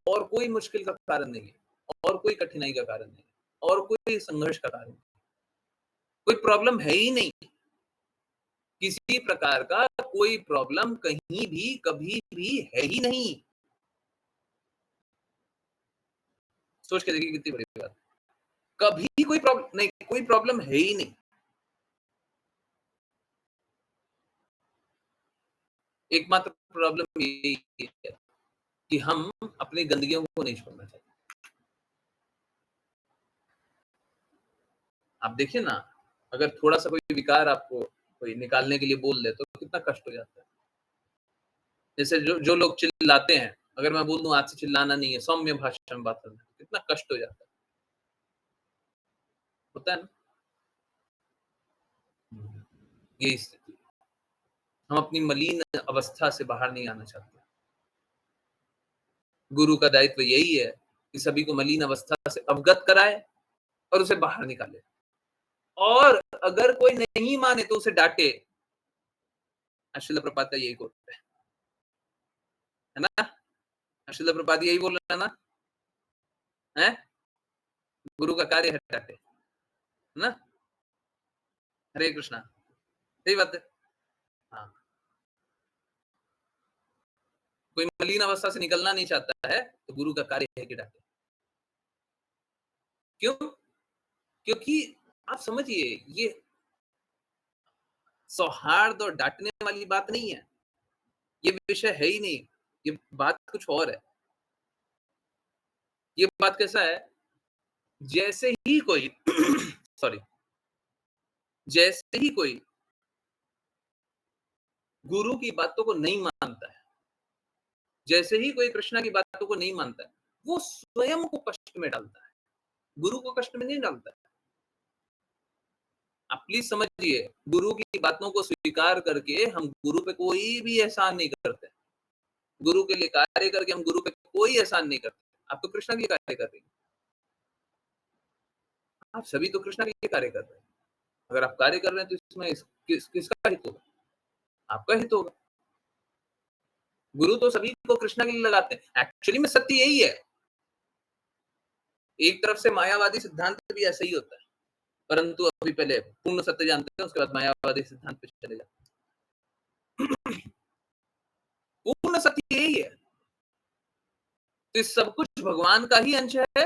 A: और कोई मुश्किल का कारण नहीं है, और कोई कठिनाई का कारण नहीं है, और कोई संघर्ष का कारण नहीं, कोई प्रॉब्लम है ही नहीं। किसी प्रकार का कोई प्रॉब्लम कहीं भी कभी भी है ही नहीं। सोच के देखिए कितनी बड़ी बात। कभी कोई प्रॉब्लम नहीं, कोई प्रॉब्लम है ही नहीं। एकमात्र प्रॉब्लम यही है कि हम अपनी गंदगियों को नहीं छोड़ना चाहते। आप देखिए ना, अगर थोड़ा-सा कोई विकार आपको कोई निकालने के लिए बोल दे तो कितना कष्ट हो जाता है। जैसे जो जो लोग चिल्लाते हैं, अगर मैं बोल दूँ आज से चिल्लाना नहीं है, सौम्य भाषा में बात करना है, कितना कष्ट हो जाता है। होता है ना? यही स्थिति है। हम अपनी मलिन अवस्था से बाहर नहीं आना चाहते। गुरु का दायित्व यही है कि सभी को मलिन अवस्था से अवगत कराए और उसे बाहर निकाले। और अगर कोई नहीं माने तो उसे डांटे। श्रील प्रभुपाद का यही कोट है ना? श्रील प्रभुपाद यही बोल रहे हैं ना? हैं? गुरु का कार्य है डांटे, है ना? हरे कृष्णा, सही बात है। हाँ, कोई मलिन अवस्था से निकलना नहीं चाहता है तो गुरु का कार्य है कि डांटे। क्यों? क्योंकि आप समझिए ये सौहार्द और डांटने वाली बात नहीं है। ये विषय है ही नहीं। ये बात कुछ और है। ये बात कैसा है? जैसे ही कोई सॉरी, जैसे ही कोई गुरु की बातों को नहीं मानता है, जैसे ही कोई कृष्णा की बातों को नहीं मानता है, वो स्वयं को कष्ट में डालता है, गुरु को कष्ट में नहीं डालता है। आप प्लीज समझिए, गुरु की बातों को स्वीकार करके हम गुरु पे कोई भी एहसान नहीं करते। गुरु के लिए कार्य करके हम गुरु पे कोई एहसान नहीं करते। आप तो कृष्णा के लिए कार्य कर रही हैं। आप सभी तो कृष्णा के लिए कार्य कर रहे हैं। अगर आप कार्य कर रहे हैं तो इसमें किसका हित होगा? आपका हित होगा। गुरु तो सभी को कृष्णा के लिए लगाते हैं। एक्चुअली में सत्य यही है। एक तरफ से मायावादी सिद्धांत भी ऐसा ही होता है, परंतु अभी पहले पूर्ण सत्य जानते हैं, उसके बाद मायावादी सिद्धांत पे चले जाते हैं। पूर्ण सत्य यही है। तो सब कुछ भगवान का ही अंश है,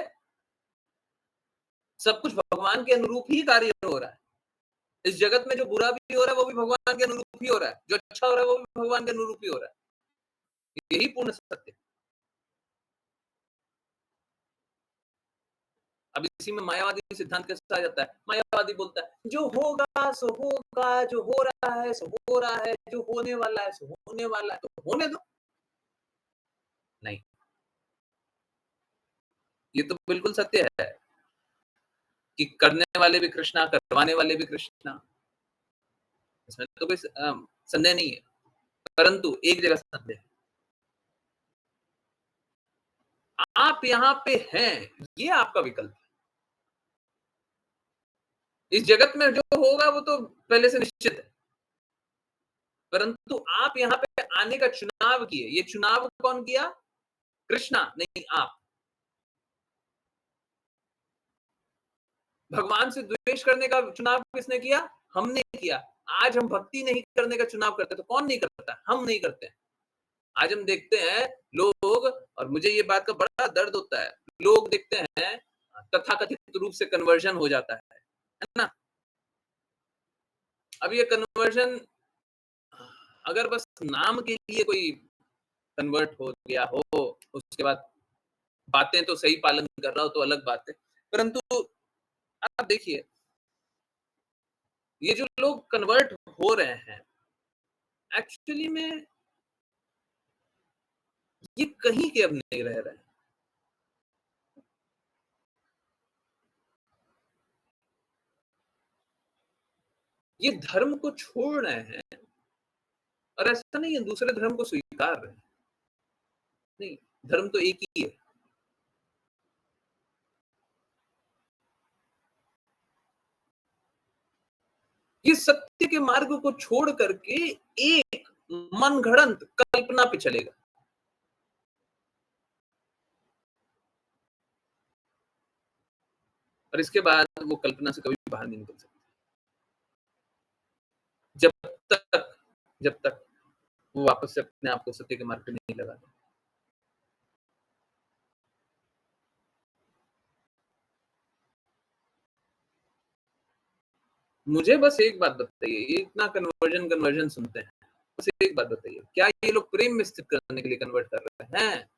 A: सब कुछ भगवान के अनुरूप ही कार्य हो रहा है। इस जगत में जो बुरा भी हो रहा है वो भी भगवान के अनुरूप ही हो रहा है, जो अच्छा हो रहा है वो भी भगवान के अनुरूप ही हो रहा है। यही पूर्ण सत्य। अब इसी में मायावादी सिद्धांत कैसा आ जाता है? मायावादी बोलता है जो होगा सो होगा, जो हो रहा है सो हो रहा है, जो होने वाला है सो होने वाला है, तो होने दो। नहीं, ये तो बिल्कुल सत्य है कि करने वाले भी कृष्णा, करवाने वाले भी कृष्णा, इसमें तो कोई संदेह नहीं है। परंतु एक जगह संदेह है, आप यहाँ पे हैं, ये आपका विकल्प है। इस जगत में जो होगा वो तो पहले से निश्चित है, परंतु आप यहाँ पे आने का चुनाव किए। ये चुनाव कौन किया? कृष्णा, नहीं आप। भगवान से द्वेष करने का चुनाव किसने किया? हमने किया। आज हम भक्ति नहीं करने का चुनाव करते, तो कौन नहीं करता? हम नहीं करते। आज हम देखते हैं लोग, और मुझे ये बात का बड़ा दर्द होता है, लोग देखते हैं तथाकथित रूप से कन्वर्जन हो जाता है ना? अब ये कन्वर्जन अगर बस नाम के लिए कोई कन्वर्ट हो गया हो, उसके बाद बातें तो सही पालन कर रहा हो तो अलग बात है। परंतु आप देखिए, ये जो लोग कन्वर्ट हो रहे हैं, एक्चुअली में ये कहीं के अब नहीं रह रहे हैं। ये धर्म को छोड़ रहे हैं, और ऐसा नहीं है दूसरे धर्म को स्वीकार रहे हैं। नहीं, धर्म तो एक ही है। ये सत्य के मार्ग को छोड़ करके एक मनगढ़ंत कल्पना पे चलेगा। और इसके बाद वो कल्पना से कभी बाहर नहीं निकल सकता। जब जब तक वो वापस से अपने आप को सत्य के मार्ग पे नहीं लगाता। मुझे बस एक बात बताइए, ये इतना कन्वर्जन सुनते हैं, बस एक बात बताइए, क्या ये लोग प्रेम में स्थित करने के लिए कन्वर्ट कर रहे हैं?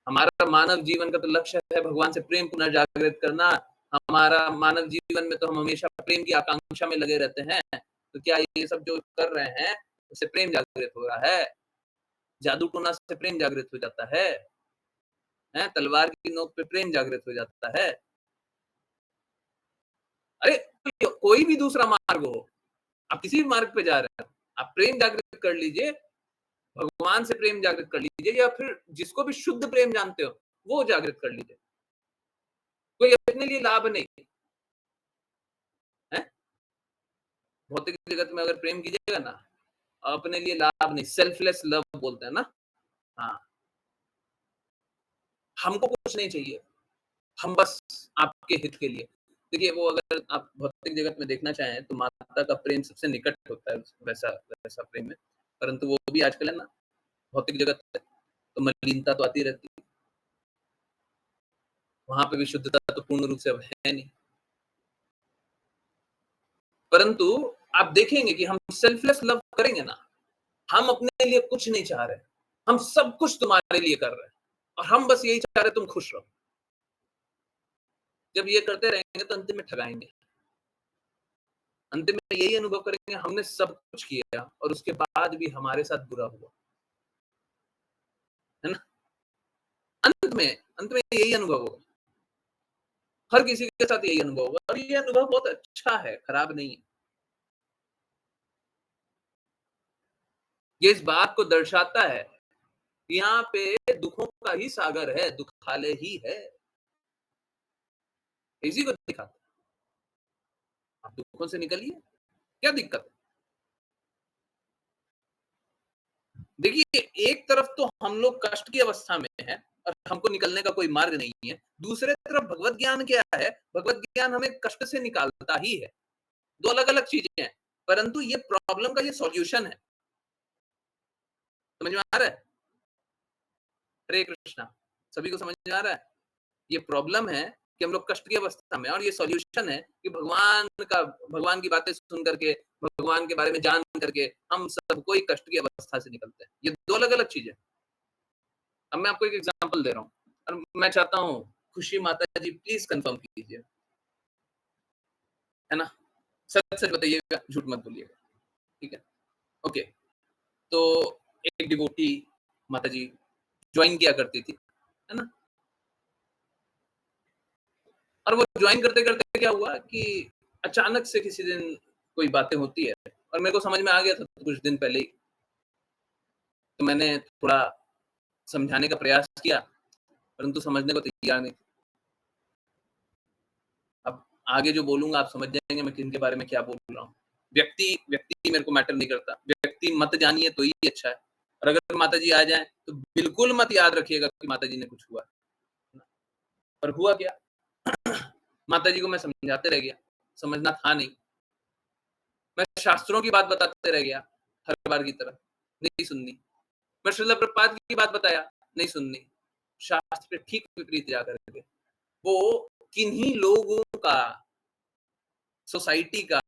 A: हमारा मानव जीवन का तो लक्ष्य है भगवान से प्रेम पुनर्जागृत करना। हमारा मानव जीवन में तो हम हमेशा प्रेम की आकांक्षा में लगे रहते हैं। तो क्या ये सब जो कर रहे हैं, उससे प्रेम जागृत हो रहा है? जादू टोना से प्रेम जागृत हो जाता है? तलवार की नोक पे प्रेम जागृत हो जाता है? अरे कोई भी दूसरा मार्ग हो, आप किसी भी मार्ग पे जा रहे हो, आप प्रेम जागृत कर लीजिए, भगवान से प्रेम जागृत कर लीजिए, या फिर जिसको भी शुद्ध प्रेम जानते हो वो जागृत कर लीजिए। कोई अपने लिए लाभ नहीं है। भौतिक जगत में अगर प्रेम कीजिएगा ना, अपने लिए लाभ नहीं, सेल्फलेस लव बोलते हैं ना। हाँ, हमको कुछ नहीं चाहिए, हम बस आपके हित के लिए। देखिए, वो अगर आप भौतिक जगत में देखना चाहें तो माता का प्रेम सबसे निकट होता है, वैसा वैसा प्रेम है। परंतु वो भी आजकल है ना, भौतिक जगत है, तो मलिनता तो आती रहती है। वहाँ पे भी शुद्धता तो पूर्ण रूप से अब है नहीं। परंतु आप देखेंगे कि हम सेल्फलेस लव करेंगे ना, हम अपने लिए कुछ नहीं चाह रहे, हम सब कुछ तुम्हारे लिए कर रहे हैं, और हम बस यही चाह रहे तुम खुश रहो। जब ये करते रहेंगे तो अंतिम में ठगाएंगे, अंतिम में यही अनुभव करेंगे हमने सब कुछ किया और उसके बाद भी हमारे साथ बुरा हुआ, है ना? अंत में यही अनुभव होगा, हर किसी के साथ यही अनुभव होगा, और ये अनुभव बहुत अच्छा है, खराब नहीं है। ये इस बात को दर्शाता है, यहाँ पे दुखों का ही सागर है, दुखालय ही है, इसी को दिखाता है। आप दुखों से निकलिए, क्या दिक्कत है? देखिए, एक तरफ तो हम लोग कष्ट की अवस्था में हैं और हमको निकलने का कोई मार्ग नहीं है। दूसरे तरफ भगवत ज्ञान क्या है? भगवत ज्ञान हमें कष्ट से निकालता ही है। दो अलग-अलग चीजें हैं, परंतु ये प्रॉब्लम का ये सॉल्यूशन है। समझ में आ रहा है? हरे कृष्णा। सभी को समझ में आ रहा है? ये प्रॉब्लम है कि हम लोग कष्ट की अवस्था में, और ये सॉल्यूशन है कि भगवान की बातें सुन करके, भगवान के बारे में जान करके हम सब कोई कष्ट की अवस्था से निकलते हैं। ये दो अलग-अलग चीजें। अब मैं आपको एक एग्जांपल दे रहा हूँ, और मैं चाहता हूँ खुशी माता जी प्लीज कंफर्म कीजिए, है ना? सच सच बताइएगा, झूठ मत बोलिएगा, ठीक है? ओके, तो एक डिवोटी माता जी ज्वाइन किया करती थी, है ना? और वो ज्वाइन करते करते क्या हुआ कि अचानक से किसी दिन कोई बातें होती है और मेरे को समझ में आ गया था कुछ दिन पहले ही। तो मैंने थोड़ा समझाने का प्रयास किया, परंतु समझने को तैयार नहीं। अब आगे जो बोलूँगा आप समझ जाएँगे मैं किनके बारे में क्या बोल रहा हूँ। व्यक्ति व्यक्ति मेरे को मैटर नहीं करता, व्यक्ति मत जानिए तो ही अच्छा है। और अगर माताजी आ जाएँ तो बिल्कुल मत याद रखिएगा कि माताजी ने कुछ हुआ। और हुआ क्या? माताजी को मैं समझाते रह गया, समझना था नहीं। मैं शास्त्रों की बात बताते रह गया, हर बार की तरह, नहीं सुननी। मैं श्रील प्रभुपाद की बात बताया, नहीं सुननी। शास्त्र के ठीक विपरीत जाकर के वो किन्हीं लोगों का, सोसाइटी का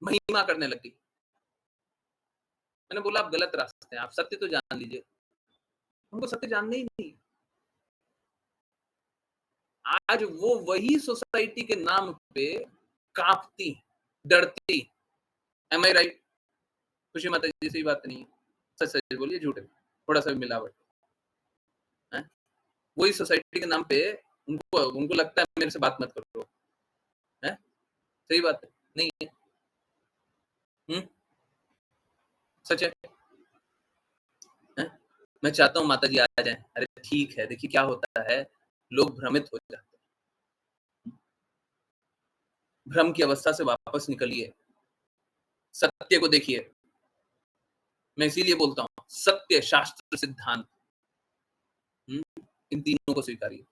A: महिमा करने लगी। मैंने बोला आप गलत रास्ते हैं, आप सत्य तो जान लीजिए। उनको सत्य जानना ही नहीं। आज वो वही सोसाइटी के नाम पे कांपती, डरती। एम आई राइट? खुशी माता जी सही बात नहीं है। सच सच बोलिए, झूठ है, थोड़ा सा भी मिलावट है। वही सोसाइटी के नाम पे उनको उनको लगता है मेरे से बात मत करो, है? सही बात है, नहीं है? सच है, हैं? मैं चाहता हूँ माता जी आ जाएँ। अरे ठीक है, देखिए क्या होता है, लोग भ्रमित हो जाते हैं। भ्रम की अवस्था से वापस निकलिए, सत्य को देखिए। मैं इसीलिए बोलता हूँ, सत्य, शास्त्र, सिद्धांत, हुँ, इन तीनों को स्वीकारिए।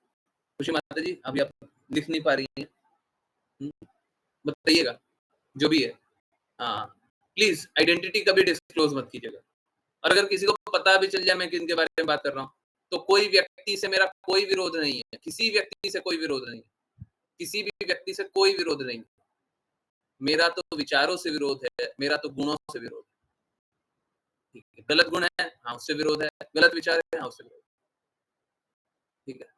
A: खुशी माता जी, अभी आप लिख नहीं पा रही हैं, हुँ, बताइएगा, जो भी है। हाँ, प्लीज़ आइडेंटिटी कभी डिस्क्लोज़ मत कीजिएगा। और अगर किसी को पता भी चल जाए मैं किनके बारे में बात कर रहा हूँ, तो कोई व्यक्ति से मेरा कोई विरोध नहीं है, किसी व्यक्ति से कोई विरोध नहीं है, किसी भी व्यक्ति से कोई विरोध नहीं है। मेरा तो विचारों से विरोध है, मेरा तो गुणों से विरोध है, ठीक है? गलत गुण है, हाँ, उससे विरोध है, गलत विचार है, हाँ, उससे विरोध है, ठीक है?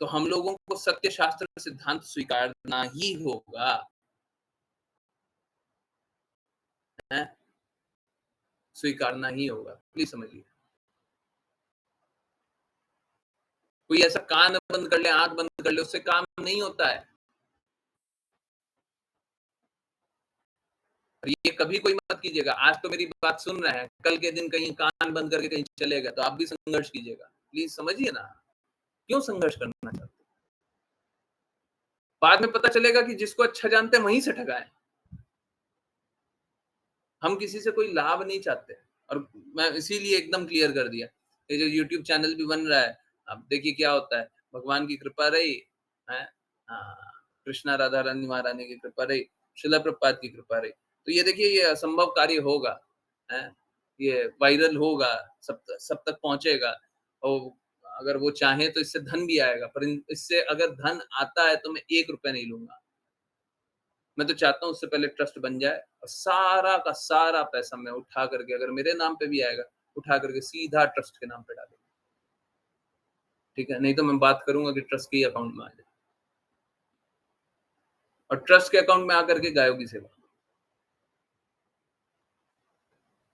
A: तो हम लोगों को सत्य, शास्त्र, सिद्धांत स्वीकारना ही होगा, हैं? स्वीकारना ही होगा, प्लीज़ समझिए। कोई ऐसा कान बंद कर ले, आँख बंद कर ले, उससे काम नहीं होता है। और ये कभी कोई मत कीजिएगा, आज तो मेरी बात सुन रहे हैं, कल के दिन कहीं कान बंद करके कहीं चले गए, तो आप भी संघर्ष कीजिएगा। प्लीज़ समझिए ना, क्यों संघर्ष करना चाहते हैं? बाद में पता चलेगा कि जिसको अच्छा जानते हैं, वहीं से ठगाएँ। हम किसी से कोई लाभ नहीं चाहते और मैं इसीलिए एकदम क्लियर कर दिया। ये जो यूट्यूब चैनल भी बन रहा है, अब देखिए क्या होता है, भगवान की कृपा रही, हैं? हाँ, कृष्णा राधा रानी महारानी की कृपा रही, शिला प्रभुपाद की कृपा रही। तो ये देखिए ये असंभव कार्य होगा, हैं? ये वायरल होगा, सब तक पहुँचेगा और अगर वो चाहें तो इससे धन भी आएगा, पर इन इससे अगर धन आता है तो मैं ₹1 नहीं लूँगा। मैं तो चाहता हूँ उससे पहले ट्रस्ट बन जाए और सारा का सारा पैसा मैं उठा करके अगर मेरे नाम पे भी आएगा, उठा करके सीधा ट्रस्ट के नाम पे डालूँगा, ठीक है? नहीं तो मैं बात करूँगा कि ट्रस्ट के ही अकाउंट में आ जाए और ट्रस्ट के अकाउंट में आकर के गायों की सेवा,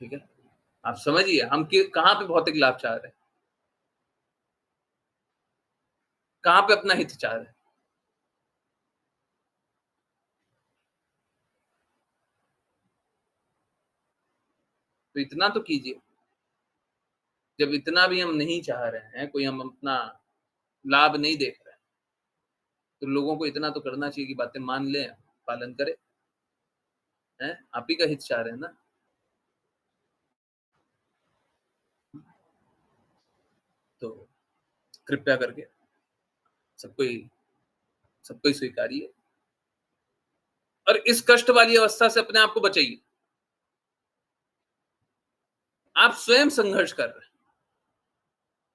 A: ठीक है? आप समझिए हम कि कहाँ पे भौतिक लाभ चाह रहे हैं, कहाँ पे अपना हित चाह रहे हैं। तो इतना तो कीजिए, जब इतना भी हम नहीं चाह रहे हैं, कोई हम अपना लाभ नहीं देख रहे हैं, तो लोगों को इतना तो करना चाहिए कि बातें मान लें, पालन करें, हैं? आप ही का हित चाह रहे हैं ना। तो कृपया करके सबको ही सबको ही स्वीकारिए और इस कष्ट वाली अवस्था से अपने आप को बचाइए। आप स्वयं संघर्ष कर रहे हैं,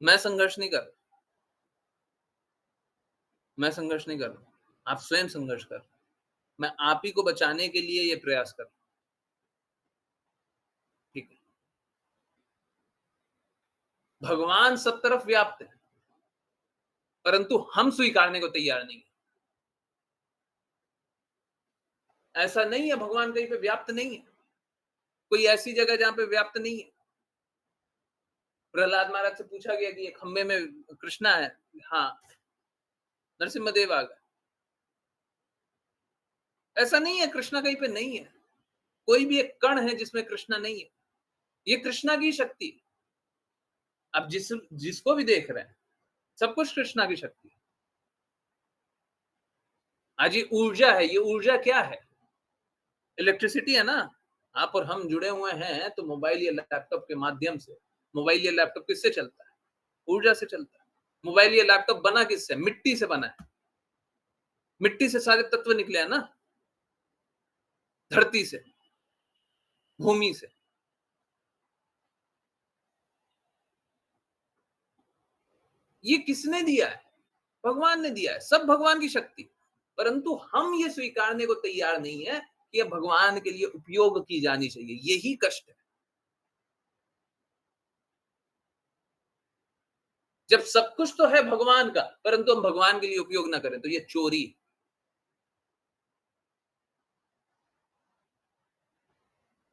A: मैं संघर्ष नहीं कर रहा, मैं संघर्ष नहीं कर रहा, आप स्वयं संघर्ष कर रहे हैं। मैं आप ही को बचाने के लिए ये प्रयास कर रहा हूँ, ठीक है? भगवान सब तरफ व्याप्त है, परंतु हम स्वीकारने को तैयार नहीं है। ऐसा नहीं है भगवान कहीं पे व्याप्त नहीं है, कोई ऐसी जगह जहां पे व्याप्त नहीं है। प्रहलाद महाराज से पूछा गया कि ये खंबे में कृष्णा है, हाँ, नरसिम्हदेव आ गए। ऐसा नहीं है कृष्णा कहीं पे नहीं है, कोई भी एक कण है जिसमें कृष्णा नहीं है, ये कृष्णा की शक्ति है। अब जिसको भी देख रहे हैं, सब कुछ कृष्णा की शक्ति है। आज ये ऊर्जा है, ये ऊर्जा क्या है? इलेक्ट्रिसिटी है ना। आप और हम जुड़े हुए हैं तो मोबाइल या लैपटॉप के माध्यम से। मोबाइल या लैपटॉप किससे चलता है? ऊर्जा से चलता है। मोबाइल या लैपटॉप बना किससे? मिट्टी से बना है। मिट्टी से सारे तत्व निकले हैं ना, धरती से, भूमि से। ये किसने दिया है? भगवान ने दिया है, सब भगवान की शक्ति। परंतु हम ये स्वीकारने को तैयार नहीं है कि ये भगवान के लिए उपयोग की जानी चाहिए, यही कष्ट है। जब सब कुछ तो है भगवान का, परंतु हम भगवान के लिए उपयोग ना करें तो ये चोरी है।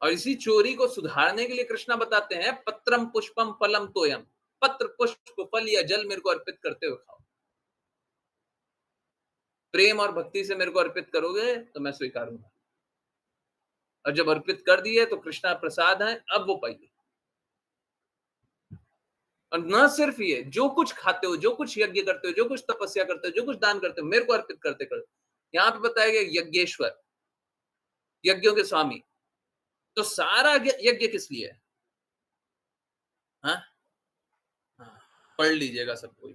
A: और इसी चोरी को सुधारने के लिए कृष्णा बताते हैं, पत्रम पुष्पम फलम तोयम, पत्र पुष्प फल या जल मेरे को अर्पित करते हुए खाओ। प्रेम और भक्ति से मेरे को अर्पित करोगे तो मैं स्वीकारूंगा, और जब अर्पित कर दिए तो कृष्णा प्रसाद है, अब वो पाइए। और न सिर्फ ये, जो कुछ खाते हो, जो कुछ यज्ञ करते हो, जो कुछ तपस्या करते हो, जो कुछ दान करते हो, मेरे को अर्पित करते करते। यहाँ पे बताया गया यज्ञेश्वर, यज्ञों के स्वामी। तो सारा यज्ञ किस लिए है? हाँ, हाँ, पढ़ लीजिएगा सब कोई।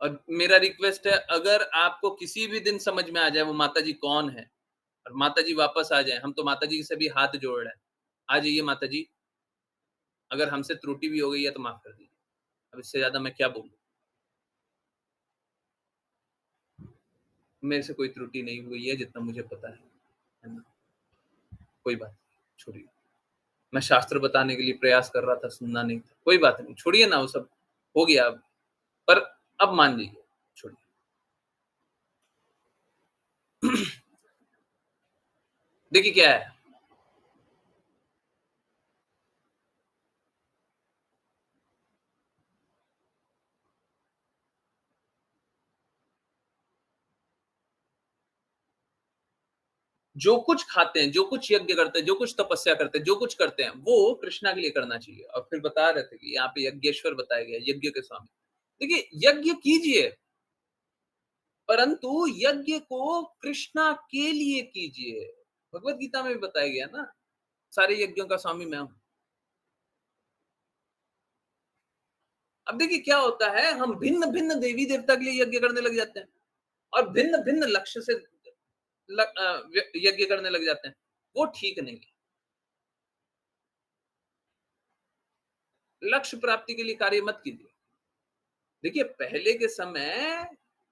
A: और मेरा रिक्वेस्ट है, अगर आपको किसी भी दिन समझ में आ जाए वो माताजी कौन है, और माताजी वापस आ जाए, हम तो माताजी से भी हाथ जोड़ रहे हैं, आ जाइए माताजी, अगर हमसे त्रुटि भी हो गई है तो माफ कर दीजिए। अब इससे ज्यादा मैं क्या बोलूं? मेरे से कोई त्रुटि नहीं हुई है जितना मुझे पता है ना। कोई बात नहीं, छोड़िए। मैं शास्त्र बताने के लिए प्रयास कर रहा था, सुनना नहीं था। कोई बात नहीं, छोड़िए ना, वो सब हो गया अब। पर अब मान लीजिए, छोड़िए। देखिए क्या है, जो कुछ खाते हैं, जो कुछ यज्ञ करते हैं, जो कुछ तपस्या करते हैं, जो कुछ करते हैं, वो कृष्णा के लिए करना चाहिए। और फिर बता रहे थे कि यहाँ पे यज्ञेश्वर बताया गया, यज्ञ के स्वामी। देखिए, यज्ञ कीजिए, परंतु यज्ञ को कृष्णा के लिए कीजिए। भगवत गीता में भी बताया गया ना, सारे यज्ञों का स्वामी मैं हूं। अब देखिए क्या होता है, हम भिन्न भिन्न देवी देवता के लिए यज्ञ करने लग जाते हैं, और भिन्न भिन्न लक्ष्य से यज्ञ करने लग जाते हैं। वो ठीक नहीं है। लक्ष्य प्राप्ति के लिए कार्य मत कीजिए। देखिए, पहले के समय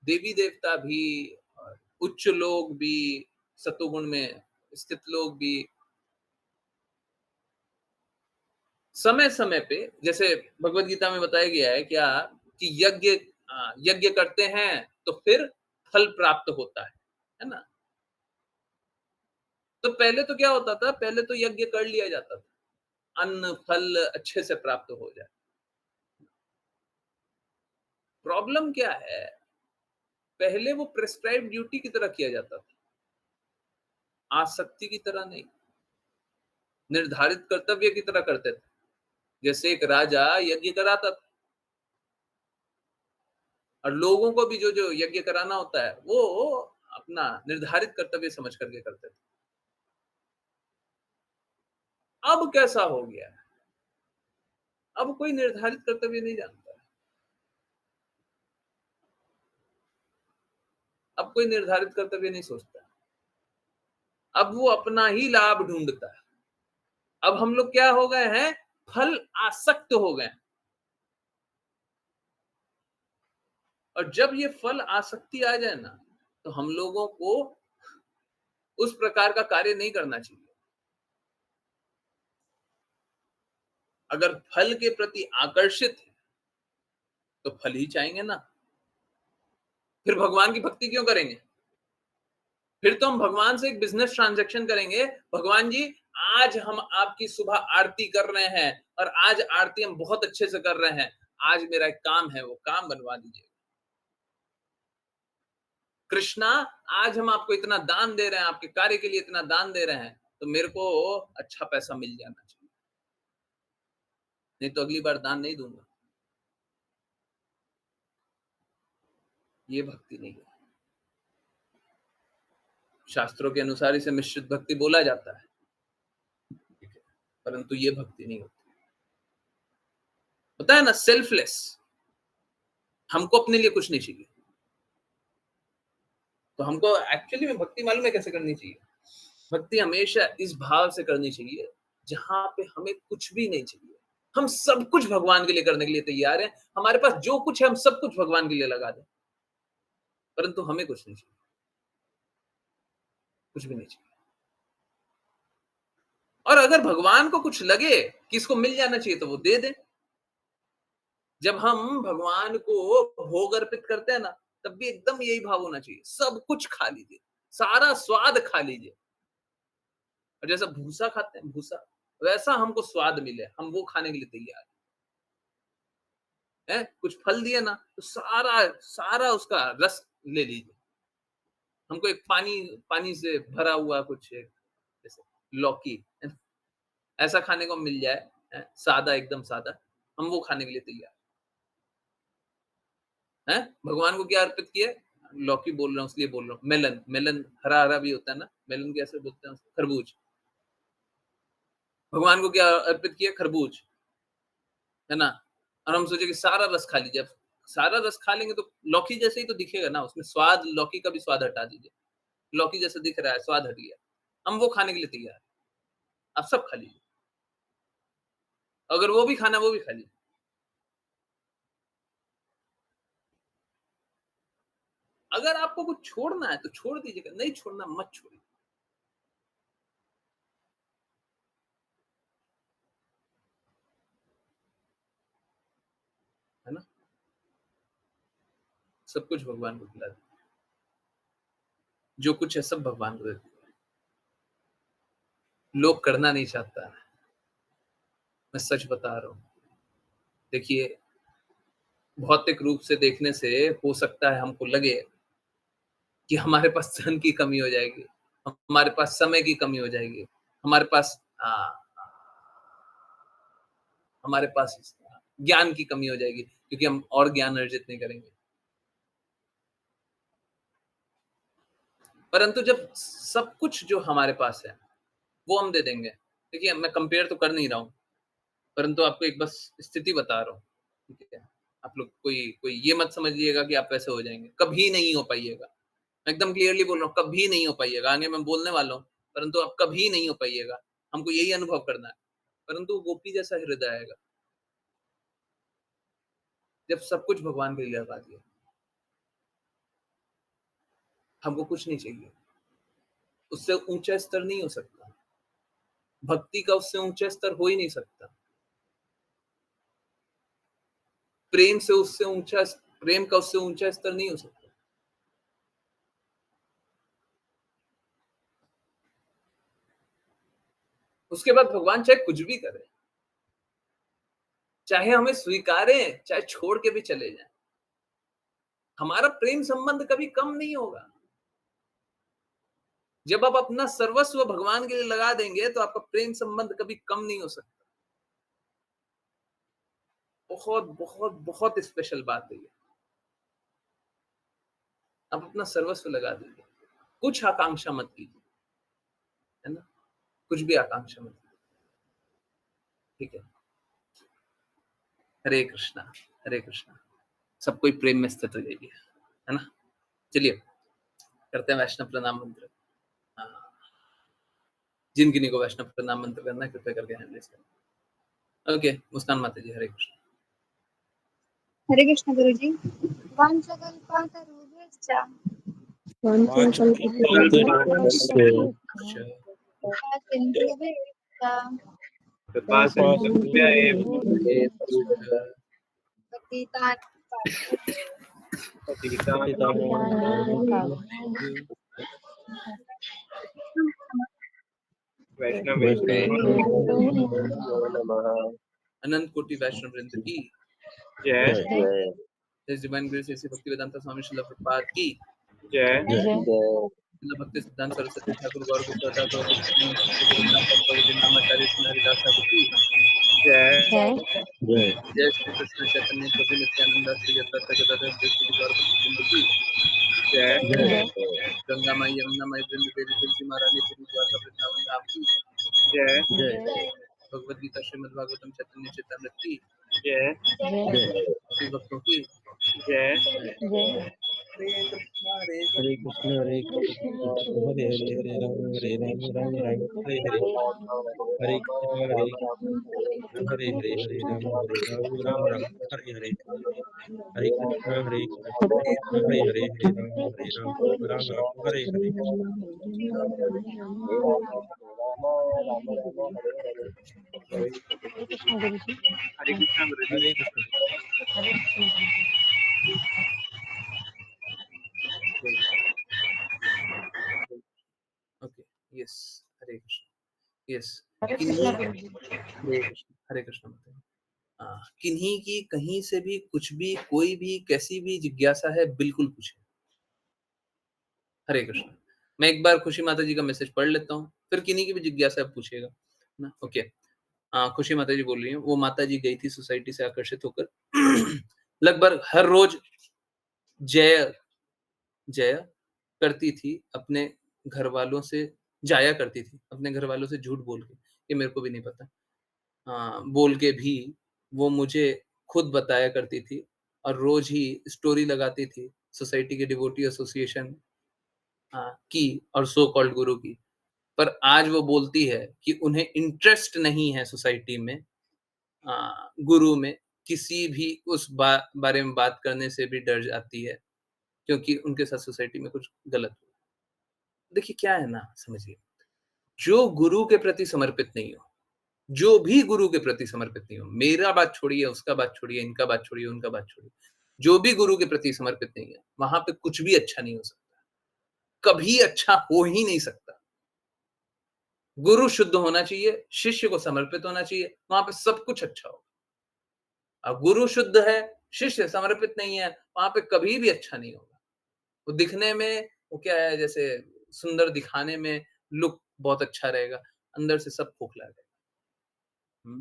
A: देवी देवता भी, और उच्च लोग भी, सतोगुण में स्थित लोग भी, समय समय पे, जैसे भगवत गीता में बताया गया है क्या, कि यज्ञ करते हैं तो फिर फल प्राप्त होता है ना। तो पहले तो क्या होता था, पहले तो यज्ञ कर लिया जाता था, अन्न फल अच्छे से प्राप्त हो जाए। प्रॉब्लम क्या है, पहले वो प्रिस्क्राइब ड्यूटी की तरह किया जाता था, आसक्ति की तरह नहीं, निर्धारित कर्तव्य की तरह करते थे। जैसे एक राजा यज्ञ कराता था, और लोगों को भी जो जो यज्ञ कराना होता है वो अपना निर्धारित कर्तव्य समझ करके करते थे। अब कैसा हो गया है, अब कोई निर्धारित कर्तव्य नहीं जानता है, अब कोई निर्धारित कर्तव्य नहीं सोचता है, अब वो अपना ही लाभ ढूंढता है। अब हम लोग क्या हो गए हैं, फल आसक्त हो गए। और जब ये फल आसक्ति आ जाए ना, तो हम लोगों को उस प्रकार का कार्य नहीं करना चाहिए। अगर फल के प्रति आकर्षित है तो फल ही चाहेंगे ना, फिर भगवान की भक्ति क्यों करेंगे? फिर तो हम भगवान से एक बिजनेस ट्रांजैक्शन करेंगे, भगवान जी आज हम आपकी सुबह आरती कर रहे हैं और आज आरती हम बहुत अच्छे से कर रहे हैं, आज मेरा एक काम है, वो काम बनवा दीजिए। कृष्णा, आज हम आपको इतना दान दे रहे हैं, आपके कार्य के लिए इतना दान दे रहे हैं, तो मेरे को अच्छा पैसा मिल जाना चाहिए, नहीं तो अगली बार दान नहीं दूंगा। ये भक्ति नहीं है। शास्त्रों के अनुसार इसे मिश्रित भक्ति बोला जाता है, ठीक है, परंतु ये भक्ति नहीं होती। होता है ना सेल्फलेस, हमको अपने लिए कुछ नहीं चाहिए। तो हमको एक्चुअली में भक्ति मालूम है कैसे करनी चाहिए? भक्ति हमेशा इस भाव से करनी चाहिए जहां पे हमें कुछ भी नहीं चाहिए, हम सब कुछ भगवान के लिए करने के लिए तैयार हैं, हमारे पास जो कुछ है हम सब कुछ भगवान के लिए लगा दें, परंतु हमें कुछ नहीं चाहिए, कुछ भी नहीं चाहिए। और अगर भगवान को कुछ लगे कि इसको मिल जाना चाहिए तो वो दे दे। जब हम भगवान को भोग अर्पित करते हैं ना, तब भी एकदम यही भाव होना चाहिए, सब कुछ खा लीजिए, सारा स्वाद खा लीजिए। और जैसा भूसा खाते हैं, भूसा, वैसा हमको स्वाद मिले, हम वो खाने के लिए तैयार हैं। कुछ फल दिए ना तो सारा सारा उसका रस ले लीजिए। हमको एक पानी से भरा हुआ कुछ जैसे लौकी ऐसा खाने को मिल जाए, सादा, एकदम सादा, हम वो खाने के लिए तैयार हैं। भगवान को क्या अर्पित किए? लौकी बोल रहा हूँ इसलिए बोल रहा हूँ, मेलन हरा हरा भी होता है ना, मेलन कैसे बोलते हैं उसको? खरबूज। भगवान को क्या अर्पित किया? खरबूज, है ना। और हम सोचे कि सारा रस खा लीजिए। अब सारा रस खा लेंगे तो लौकी जैसे ही तो दिखेगा ना, उसमें स्वाद, लौकी का भी स्वाद हटा दीजिए, लौकी जैसा दिख रहा है, स्वाद हट गया, हम वो खाने के लिए तैयार हैं। आप सब खा लीजिए, अगर वो भी खाना वो भी खा लीजिए। अगर आपको कुछ छोड़ना है तो छोड़ दीजिएगा, नहीं छोड़ना मत छोड़िए। है ना, सब कुछ भगवान को खिला दीजिए, जो कुछ है सब भगवान को दे दीजिए। लोग करना नहीं चाहता, मैं सच बता रहा हूं। देखिए, भौतिक रूप से देखने से हो सकता है हमको लगे कि हमारे पास धन की कमी हो जाएगी, हमारे पास समय की कमी हो जाएगी, हमारे पास हमारे पास ज्ञान की कमी हो जाएगी, क्योंकि हम और ज्ञान अर्जित नहीं करेंगे। परंतु जब सब कुछ जो हमारे पास है वो हम दे देंगे, देखिए मैं कंपेयर तो कर नहीं रहा हूँ, परंतु आपको एक बस स्थिति बता रहा हूँ, ठीक है। आप लोग कोई कोई ये मत समझिएगा कि आप वैसे हो जाएंगे, कभी नहीं हो पाइएगा। मैं एकदम क्लियरली बोल रहा हूँ, कभी नहीं हो पाइएगा। आगे मैं बोलने वाला हूँ, परंतु आप कभी नहीं हो पाइएगा। हमको यही अनुभव करना है। परंतु गोपी जैसा हृदय आएगा जब सब कुछ भगवान के लिए लगा दिया, हमको कुछ नहीं चाहिए। उससे ऊंचा स्तर नहीं हो सकता, भक्ति का उससे ऊंचा स्तर हो ही नहीं सकता। प्रेम से उससे ऊंचा, प्रेम का उससे ऊंचा स्तर नहीं हो सकता। उसके बाद भगवान चाहे कुछ भी करे, चाहे हमें स्वीकारें, चाहे छोड़ के भी चले जाएं, हमारा प्रेम संबंध कभी कम नहीं होगा। जब आप अपना सर्वस्व भगवान के लिए लगा देंगे तो आपका प्रेम संबंध कभी कम नहीं हो सकता। बहुत बहुत बहुत स्पेशल बात है ये। आप अपना सर्वस्व लगा दीजिए, कुछ आकांक्षा मत कीजिए, है ना, कुछ भी आकांक्षा मत कीजिए, ठीक है। हरे कृष्णा, हरे कृष्णा। सब कोई प्रेम में स्थित हो जाइए, है ना। चलिए करते हैं वैष्णव प्रणाम मंत्र। जिन किन्हीं को वैष्णव प्रणाम मंत्र करना है कृपया करके हैंड रेज करें। ओके, मुस्कान माता जी, हरे कृष्ण।
B: हरे कृष्ण गुरुजी। वाञ्छाकल्पातरुभ्यश्च
D: वाञ्छाकल्पतरुभ्यश्च
B: सिन्धुभ्यश्च
D: कृपासिन्धुभ्य एव
B: पतितानां
A: अनंत कोटि वैष्णव वृंद की
D: जय
A: His Divine Grace ऐसी भक्ति वेदांता स्वामी श्रील प्रभुपाद की
D: जय
A: श्रील भक्ति सिद्धांत सरस्वती ठाकुर गौर गोस्वामी ठाकुर नामाचार्य श्री हरिदास ठाकुर की
D: जय
A: जय श्री कृष्ण चैतन्य प्रभु नित्यानंद श्री अद्वैत गदाधर श्री गौर भक्तवृंद की
D: जय
A: गंगा माई यमुना माई वृंद देवी तुलसी महारानी श्री द्वारका वृंदावन धाम की
D: जय
A: भगवद गीता श्रीमद् भागवतम चैतन्य चैतन्य की
D: जय
A: श्री भक्तों की
D: जय
A: हरे कृष्ण हरे
E: हरे हरे हरे राम राम राम हरे हरे हरे कृष्ण हरे हरे राम राम हरे हरे हरे कृष्ण हरे कृष्ण हरे हरे राम राम हरे हरे
D: हरे कृष्ण गुरु जी
E: हरे कृष्ण
A: ओके यस हरे कृष्ण यस किन्हीं हरे कृष्ण किन्हीं की कहीं से भी कुछ भी कोई भी कैसी भी जिज्ञासा है बिल्कुल पूछे हरे कृष्ण मैं एक बार खुशी माता जी का मैसेज पढ़ लेता हूँ फिर किन्हीं की भी जिज्ञासा है पूछेगा ना ओके खुशी माता जी बोल रही हैं वो माता जी गई थी सोसाइटी से आकर्षित होकर लगभग हर रोज जय जय करती थी अपने घर वालों से जाया करती थी अपने घर वालों से झूठ बोल के ये मेरे को भी नहीं पता बोल के भी वो मुझे खुद बताया करती थी और रोज ही स्टोरी लगाती थी सोसाइटी के डिवोटी एसोसिएशन की और सो कॉल्ड गुरु की पर आज वो बोलती है कि उन्हें इंटरेस्ट नहीं है सोसाइटी में गुरु में किसी भी उस बारे में बात करने से भी डर जाती है क्योंकि उनके साथ सोसाइटी में कुछ गलत हुआ देखिए क्या है ना समझिए जो गुरु के प्रति समर्पित नहीं हो जो भी गुरु के प्रति समर्पित नहीं हो मेरा बात छोड़िए उसका बात छोड़िए इनका बात छोड़िए उनका बात छोड़िए जो भी गुरु के प्रति समर्पित नहीं है वहां पे कुछ भी अच्छा नहीं हो सकता कभी अच्छा हो ही नहीं सकता गुरु शुद्ध होना चाहिए शिष्य को समर्पित होना चाहिए वहां पे सब कुछ अच्छा होगा अब गुरु शुद्ध है शिष्य समर्पित नहीं है वहां पे कभी भी अच्छा नहीं होगा वो दिखने में वो क्या है जैसे सुंदर दिखाने में लुक बहुत अच्छा रहेगा अंदर से सब खोखला रहेगा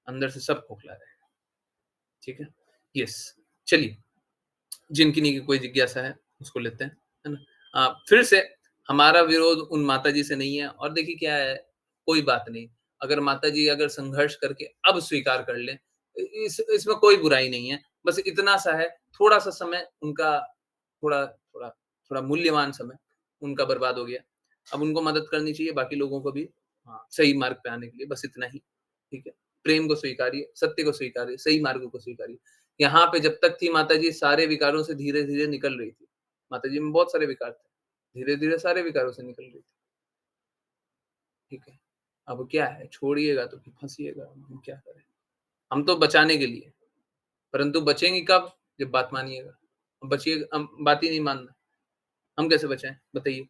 A: अंदर से सब खोखला रहेगा ठीक है यस चलिए जिनकी नहीं की कोई जिज्ञासा है उसको लेते हैं है ना फिर से हमारा विरोध उन माता जी से नहीं है और देखिए क्या है कोई बात नहीं अगर माता जी अगर संघर्ष करके अब स्वीकार कर ले इसमें कोई बुराई नहीं है बस इतना सा है थोड़ा सा समय उनका थोड़ा थोड़ा थोड़ा मूल्यवान समय उनका बर्बाद हो गया अब उनको मदद करनी चाहिए बाकी लोगों को भी सही मार्ग पे आने के लिए बस इतना ही ठीक है प्रेम को स्वीकारिए सत्य को स्वीकारिए सही मार्ग को स्वीकारिए यहाँ पे जब तक थी माता जी सारे विकारों से धीरे धीरे निकल रही थी माता जी में बहुत सारे विकार थे धीरे धीरे सारे विकारों से निकल रही थी ठीक है अब क्या है छोड़िएगा तो फिर फंसिएगा हम क्या करें हम तो बचाने के लिए परंतु बचेंगे कब जब बात मानिएगा बचिएगा हम बात ही नहीं मानना हम कैसे बचाएं बताइए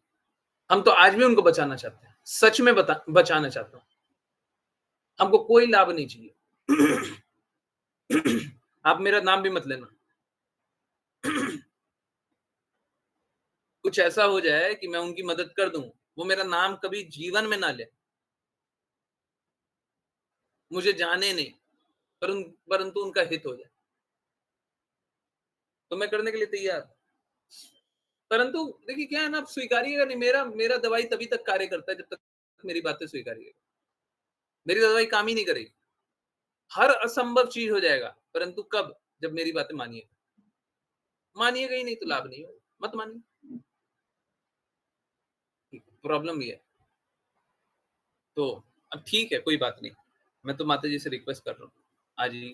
A: हम तो आज भी उनको बचाना चाहते हैं सच में बचाना चाहता हूँ हमको कोई लाभ नहीं चाहिए आप मेरा नाम भी मत लेना कुछ ऐसा हो जाए कि मैं उनकी मदद कर दूं वो मेरा नाम कभी जीवन में ना ले मुझे जाने नहीं परंतु उनका हित हो जाए तो मैं करने के लिए तैयार परंतु देखिए क्या है ना आप स्वीकारिएगा नहीं मेरा दवाई तभी तक कार्य करता है जब तक मेरी बातें स्वीकारिएगा मेरी दवाई काम ही नहीं करेगी हर असंभव चीज हो जाएगा परंतु कब जब मेरी बातें मानिएगा ही नहीं तो लाभ नहीं होगा मत मानिए प्रॉब्लम ये है तो अब ठीक है कोई बात नहीं मैं तो माता जी से रिक्वेस्ट कर रहा हूँ आज ही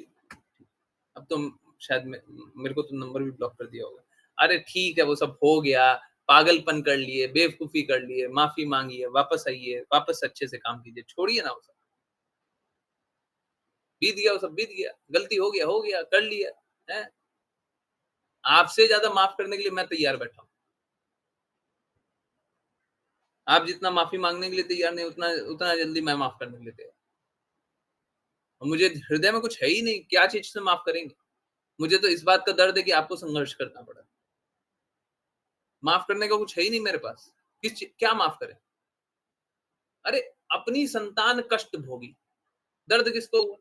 A: अब तो शायद मेरे को तो नंबर भी ब्लॉक कर दिया होगा अरे ठीक है वो सब हो गया पागलपन कर लिए बेवकूफी कर लिए माफी मांगिए वापस आइए वापस अच्छे से काम कीजिए छोड़िए ना वो सब बीत गया वो सब बीत गया, गलती हो गया, कर लिया है। आपसे ज्यादा माफ करने के लिए मैं तैयार बैठा हूं। आप जितना माफी मांगने के लिए तैयार नहीं, उतना उतना जल्दी मैं माफ करने के लिए तैयार। और मुझे हृदय में कुछ है ही नहीं, क्या चीज से माफ करेंगे। मुझे तो इस बात का दर्द है कि आपको संघर्ष करना पड़ा। माफ करने का कुछ है ही नहीं मेरे पास। क्या माफ करें? अरे अपनी संतान कष्ट भोगी, दर्द किसको हुआ?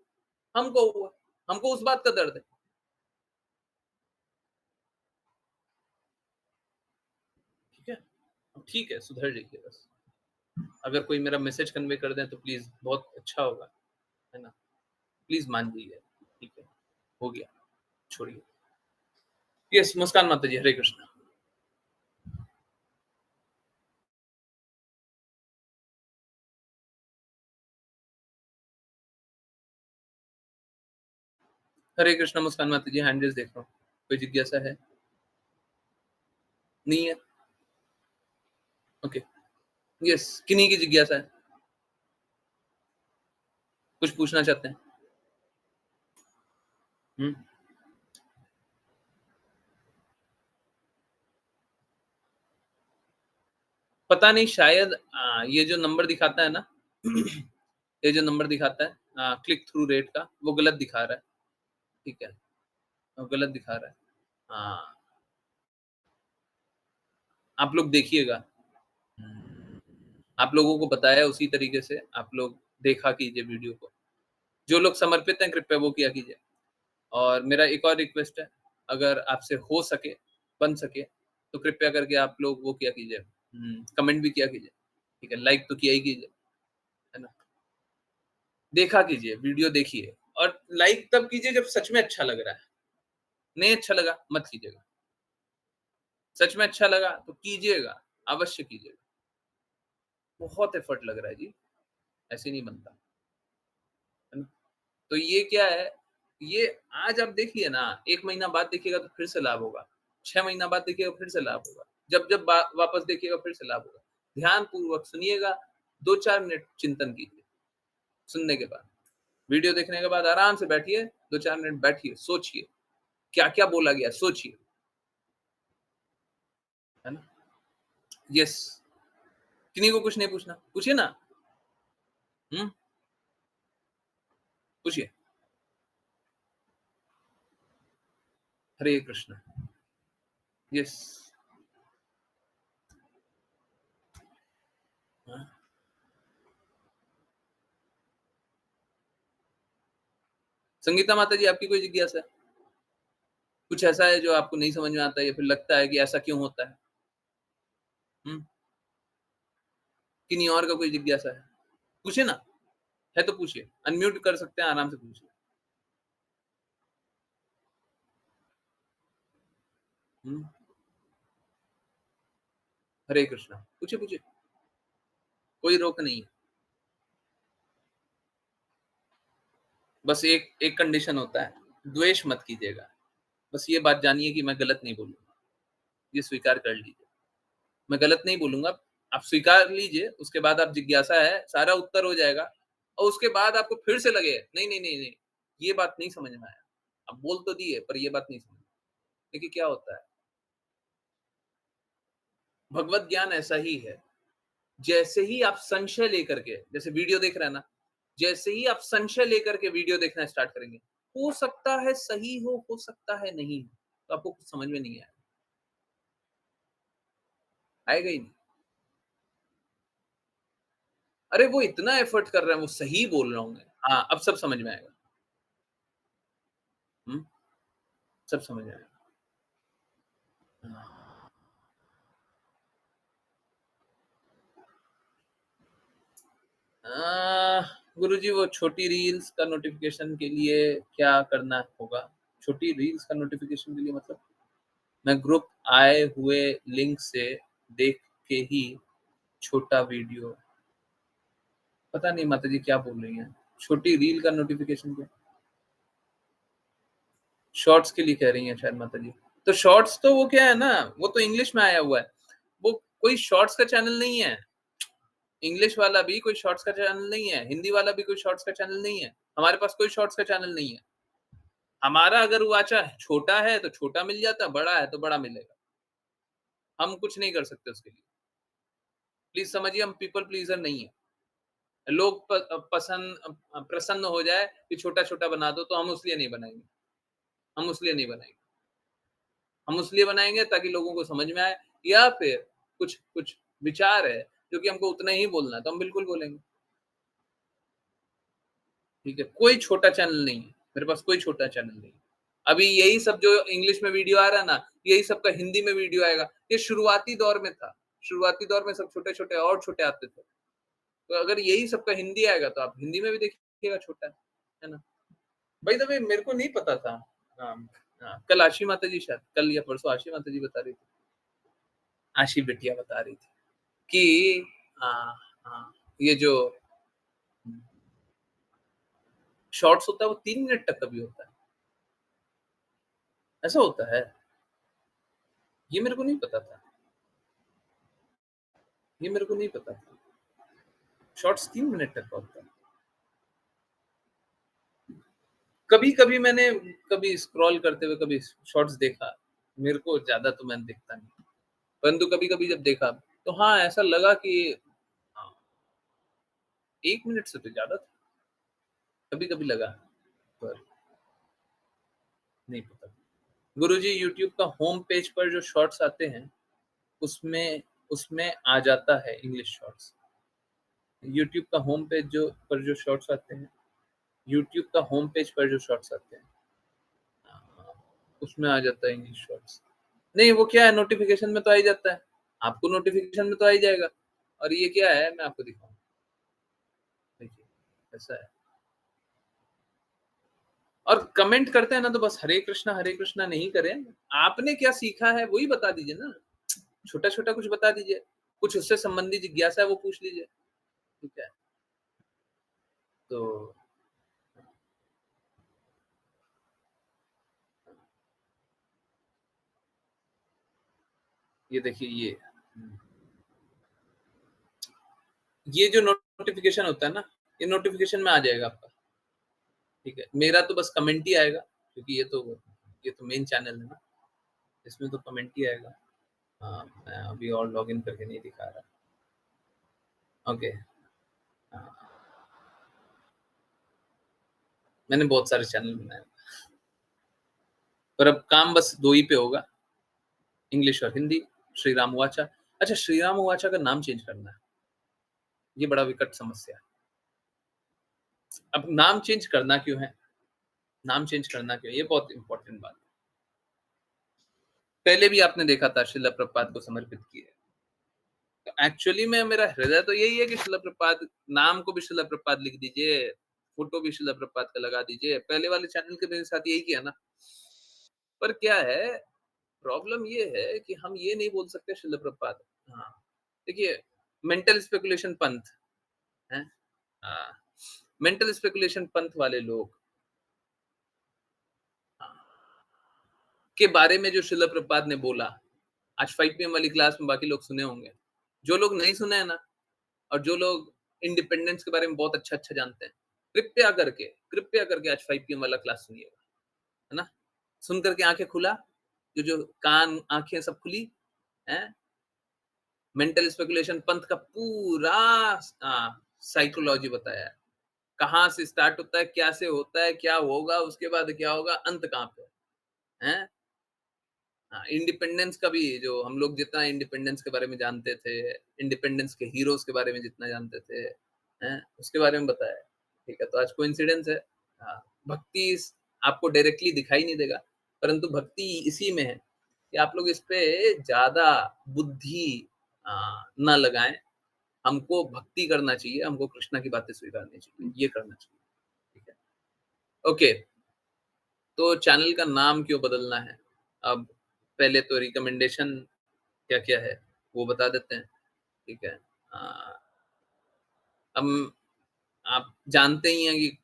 A: हमको हुआ, हमको उस बात का दर्द है। ठीक है, सुधर जाइए बस। अगर कोई मेरा मैसेज कन्वे कर दें तो प्लीज बहुत अच्छा होगा, है ना। प्लीज मान जाइए, ठीक है, हो गया, छोड़िए। यस, मुस्कान माता जी, हरे कृष्ण। हरे कृष्ण मुस्कान माता जी, हैंडल्स देख रहा हूँ। कोई जिज्ञासा है? नहीं है? ओके, यस, किन्हीं की जिज्ञासा है? कुछ पूछना चाहते हैं? पता नहीं, शायद ये जो नंबर दिखाता है ना ये जो नंबर दिखाता है क्लिक थ्रू रेट का, वो गलत दिखा रहा है। ठीक है, वो गलत दिखा रहा है। हाँ, आप लोग देखिएगा। आप लोगों को बताया उसी तरीके से आप लोग देखा कीजिए वीडियो को। जो लोग समर्पित हैं कृपया वो किया कीजिए। और मेरा एक और रिक्वेस्ट है, अगर आपसे हो सके, बन सके, तो कृपया करके आप लोग वो किया कीजिए, कमेंट भी किया कीजिए। ठीक है, लाइक तो किया ही कीजिए, है ना। देखा कीजिए, वीडियो देखिए, और लाइक तब कीजिए जब सच में अच्छा लग रहा है। नहीं अच्छा लगा मत कीजिएगा। सच में अच्छा लगा तो कीजिएगा, अवश्य कीजिएगा। बहुत एफर्ट लग रहा है जी, ऐसे नहीं बनता, है ना। तो ये क्या है, ये आज आप देखिए ना, 1 महीना बाद देखिएगा तो फिर से लाभ होगा, 6 महीना बाद देखिएगा फिर से लाभ होगा, जब वापस देखिएगा फिर से लाभ होगा। ध्यान पूर्वक सुनिएगा, 2-4 मिनट चिंतन कीजिए। सुनने के बाद, वीडियो देखने के बाद आराम से बैठिए, 2-4 मिनट बैठिए, सोचिए क्या क्या बोला गया, सोचिए, है ना। यस, किन्हीं को कुछ नहीं पूछना, पूछिए ना। पूछिए। हरे कृष्ण। यस। संगीता माता जी, आपकी कोई जिज्ञासा है? कुछ ऐसा है जो आपको नहीं समझ में आता है या फिर लगता है कि ऐसा क्यों होता है? किन्हीं और का कोई जिज्ञासा है? पूछिए ना, है तो पूछिए, अनम्यूट कर सकते हैं, आराम से पूछिए। हरे कृष्णा, पूछिए पूछिए, कोई रोक नहीं है। बस एक एक कंडीशन होता है, द्वेष मत कीजिएगा। बस ये बात जानिए कि मैं गलत नहीं बोलूंगा, ये स्वीकार कर लीजिए। मैं गलत नहीं बोलूंगा, आप स्वीकार लीजिए। उसके बाद आप जिज्ञासा है, सारा उत्तर हो जाएगा, और उसके बाद आपको फिर से लगे नहीं नहीं नहीं नहीं, ये बात नहीं समझ में आया। आप बोल तो दिए पर ये बात नहीं समझ। देखिए क्या होता है, भगवत ज्ञान ऐसा ही है। जैसे ही आप संशय लेकर के, जैसे वीडियो देख रहे हैं ना, जैसे ही आप संशय लेकर के वीडियो देखना स्टार्ट करेंगे, हो सकता है सही हो सकता है नहीं हो, तो आपको कुछ समझ में नहीं आएगा ही नहीं। अरे वो इतना एफर्ट कर रहे हैं, वो सही बोल रहा हूँ मैं। हाँ, अब सब समझ में आएगा। सब समझ में आएगा। गुरुजी, वो छोटी रील्स का नोटिफिकेशन के लिए क्या करना होगा? छोटी रील्स का नोटिफिकेशन के लिए मतलब मैं ग्रुप आए हुए लिंक से देख के ही छोटा वीडियो, पता नहीं माता जी क्या बोल रही हैं। छोटी रील का नोटिफिकेशन क्या? शॉर्ट्स के लिए कह रही हैं शायद माता जी। तो शॉर्ट्स तो वो क्या है ना, वो तो इंग्लिश में आया हुआ है, वो कोई शॉर्ट्स का चैनल नहीं है। इंग्लिश वाला भी कोई शॉर्ट्स का चैनल नहीं है, हिंदी वाला भी कोई शॉर्ट्स का चैनल नहीं है। हमारे पास कोई शॉर्ट्स का चैनल नहीं है। हमारा अगर वाचा छोटा है तो छोटा मिल जाता, बड़ा है तो बड़ा मिलेगा। हम कुछ नहीं कर सकते उसके लिए। प्लीज समझिए, हम पीपल प्लीजर नहीं है। लोग प्रसन्न हो जाए कि छोटा छोटा बना दो, तो हम उसलिए नहीं बनाएंगे। हम उसलिए नहीं बनाएंगे। हम उसलिए बनाएंगे ताकि लोगों को समझ में आए, या फिर कुछ कुछ विचार है जो कि हमको उतना ही बोलना है, तो हम बिल्कुल बोलेंगे। ठीक है, कोई छोटा चैनल नहीं है, मेरे पास कोई छोटा चैनल नहीं है। अभी यही सब जो इंग्लिश में वीडियो आ रहा है ना, यही सब का हिंदी में वीडियो आएगा। ये शुरुआती दौर में था। शुरुआती दौर में सब छोटे-छोटे और छोटे आते थे। तो अगर यही सब का हिंदी आएगा तो आप हिंदी में भी देखिएगा छोटा, है ना? बाय द वे मेरे को नहीं पता था। कल आशी माता जी, शायद कल या परसों आशी माता जी बता रही थी। आशी बिटिया बता रही थी कि ये जो शॉर्ट्स होता है वो 3 मिनट तक का भी होता है। ऐसा होता है? ये मेरे को नहीं पता था। ये मेरे को नहीं पता था। शॉर्ट्स 3 मिनट तक का होता है। कभी-कभी मैंने कभी स्क्रॉल करते हुए कभी शॉर्ट्स देखा। मेरे को ज़्यादा तो मैं देखता नहीं। परंतु कभी-कभी जब देखा तो हाँ, ऐसा लगा कि हाँ, 1 मिनट से तो ज़्यादा था। कभी-कभी लगा, पर नहीं पता। गुरुजी, यूट्यूब का होम पेज पर जो शॉर्ट्स आते हैं, उसमें उसमें आ जाता है इंग्लिश शॉर्ट्स। यूट्यूब का होम पेज जो शॉर्ट्स आते हैं, यूट्यूब का होम पेज पर जो शॉर्ट्स आते हैं, उसमें आ जाता है इंग्लिश शॉर्ट्स। नहीं, वो क्या है, नोटिफिकेशन में तो आ ही जाता है। आपको नोटिफिकेशन में तो आ ही जाएगा। और ये क्या है, मैं आपको दिखाऊँ। देखिए, ऐसा है। और कमेंट करते हैं ना तो बस हरे कृष्णा नहीं करें। आपने क्या सीखा है वही बता दीजिए ना। छोटा-छोटा कुछ बता दीजिए। कुछ उससे संबंधी जिज्ञासा है वो पूछ लीजिए। ठीक है? तो ये देखिए, ये जो नोटिफिकेशन होता है ना, ये नोटिफिकेशन में आ जाएगा आपका। ठीक है? मेरा तो बस कमेंट ही आएगा, क्योंकि ये तो मेन चैनल है ना, इसमें तो कमेंट ही आएगा। हाँ, मैं अभी और लॉगिन करके नहीं दिखा रहा। ओके। हाँ, मैंने बहुत सारे चैनल बनाए, पर अब काम बस 2 ही पे होगा, इंग्लिश और हिंदी। श्री राम वाचा। अच्छा, श्री राम वाचा का नाम चेंज करना है। ये बड़ा विकट समस्या है। अब नाम चेंज करना क्यों है? नाम चेंज करना क्यों है? ये बहुत इम्पोर्टेंट बात है। पहले भी आपने देखा था श्रील प्रभुपाद को समर्पित किए। तो एक्चुअली में मेरा हृदय तो यही है कि श्रील प्रभुपाद, नाम को भी श्रील प्रभुपाद लिख दीजिए, फोटो भी श्रील प्रभुपाद का लगा दीजिए। पहले वाले चैनल के मेरे साथ यही किया ना। पर क्या है, प्रॉब्लम ये है कि हम ये नहीं बोल सकते श्रील प्रभुपाद। हाँ, देखिए, मेंटल स्पेकुलेशन पंथ है। हाँ, मेंटल स्पेकुलेशन पंथ वाले लोग, हाँ, के बारे में जो श्रील प्रभुपाद ने बोला, आज 5 पीएम वाली क्लास में बाकी लोग सुने होंगे। जो लोग नहीं सुने हैं ना, और जो लोग इंडिपेंडेंस के बारे में बहुत अच्छा-अच्छा जानते हैं, कृपया करके आज 5 पीएम वाला क्लास सुनिएगा, है ना? सुन कर के आँखें खुला, जो कान, आँखें सब खुली, हैं? मेंटल स्पेकुलेशन पंथ का पूरा साइकोलॉजी बताया है। कहाँ से स्टार्ट होता है, क्या से होता है, क्या होगा, उसके बाद क्या होगा, अंत कहाँ पे है, हैं? हाँ, इंडिपेंडेंस का भी, जो हम लोग जितना इंडिपेंडेंस के बारे में जानते थे, इंडिपेंडेंस के हीरोज़ के बारे में जितना जानते थे, हैं? उसके बारे में बताया है। ठीक है, तो आज कोइंसिडेंस है। हाँ, भक्ति आपको डायरेक्टली दिखाई नहीं देगा, परंतु भक्ति इसी में है कि आप लोग इस पे ज़्यादा बुद्धि ना लगाएँ। हमको भक्ति करना चाहिए, हमको कृष्णा की बातें स्वीकारनी चाहिए, ये करना चाहिए। ठीक है? ओके, तो चैनल का नाम क्यों बदलना है? अब पहले तो रिकमेंडेशन क्या-क्या है, वो बता देते हैं। ठीक है? अ, अब आप जानते ही हैं कि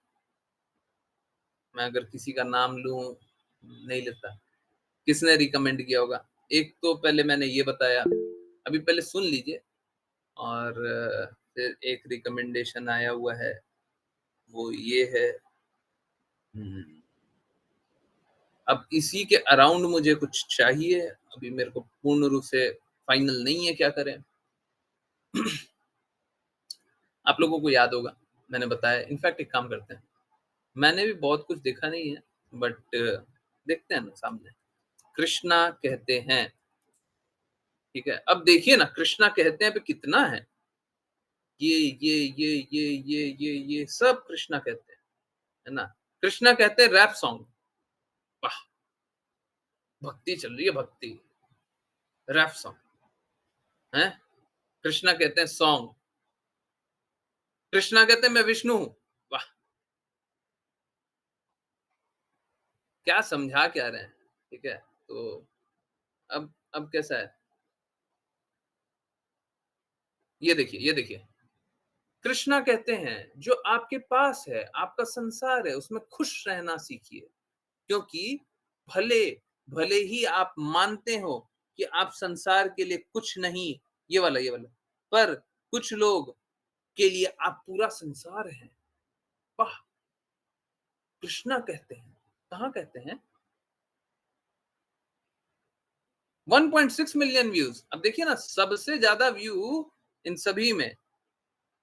A: मैं अगर किसी का नाम लूँ, नहीं लेता। किसने रिकमेंड किया होगा? एक तो पहले मैंने ये बताया, अभी पहले सुन लीजिए। और फिर एक रिकमेंडेशन आया हुआ है, वो ये है। अब इसी के अराउंड मुझे कुछ चाहिए, अभी मेरे को पूर्ण रूप से फाइनल नहीं है क्या करें। आप लोगों को याद होगा, मैंने बताया, इनफैक्ट एक काम करते हैं, मैंने भी बहुत कुछ देखा नहीं है, बट देखते हैं ना सामने। कृष्णा कहते हैं, ठीक है, अब देखिए ना, कृष्णा कहते हैं पे कितना है, ये सब कृष्णा कहते हैं, है ना। कृष्णा कहते हैं रैप सॉन्ग, वाह, भक्ति चल रही है, भक्ति, रैप सॉन्ग है। कृष्णा कहते हैं सॉन्ग, कृष्णा कहते हैं मैं विष्णु हूं, वाह, क्या समझा क्या रहे हैं, ठीक है। तो अब कैसा है, ये देखिए, ये देखिए, कृष्णा कहते हैं जो आपके पास है, आपका संसार है, उसमें खुश रहना सीखिए, क्योंकि भले भले ही आप मानते हो कि आप संसार के लिए कुछ नहीं, ये वाला, पर कुछ लोग के लिए आप पूरा संसार है। वाह, कृष्णा कहते हैं, कहाँ कहते हैं, 1.6 मिलियन व्यूज। अब देखिए ना, सबसे ज्यादा व्यू इन सभी में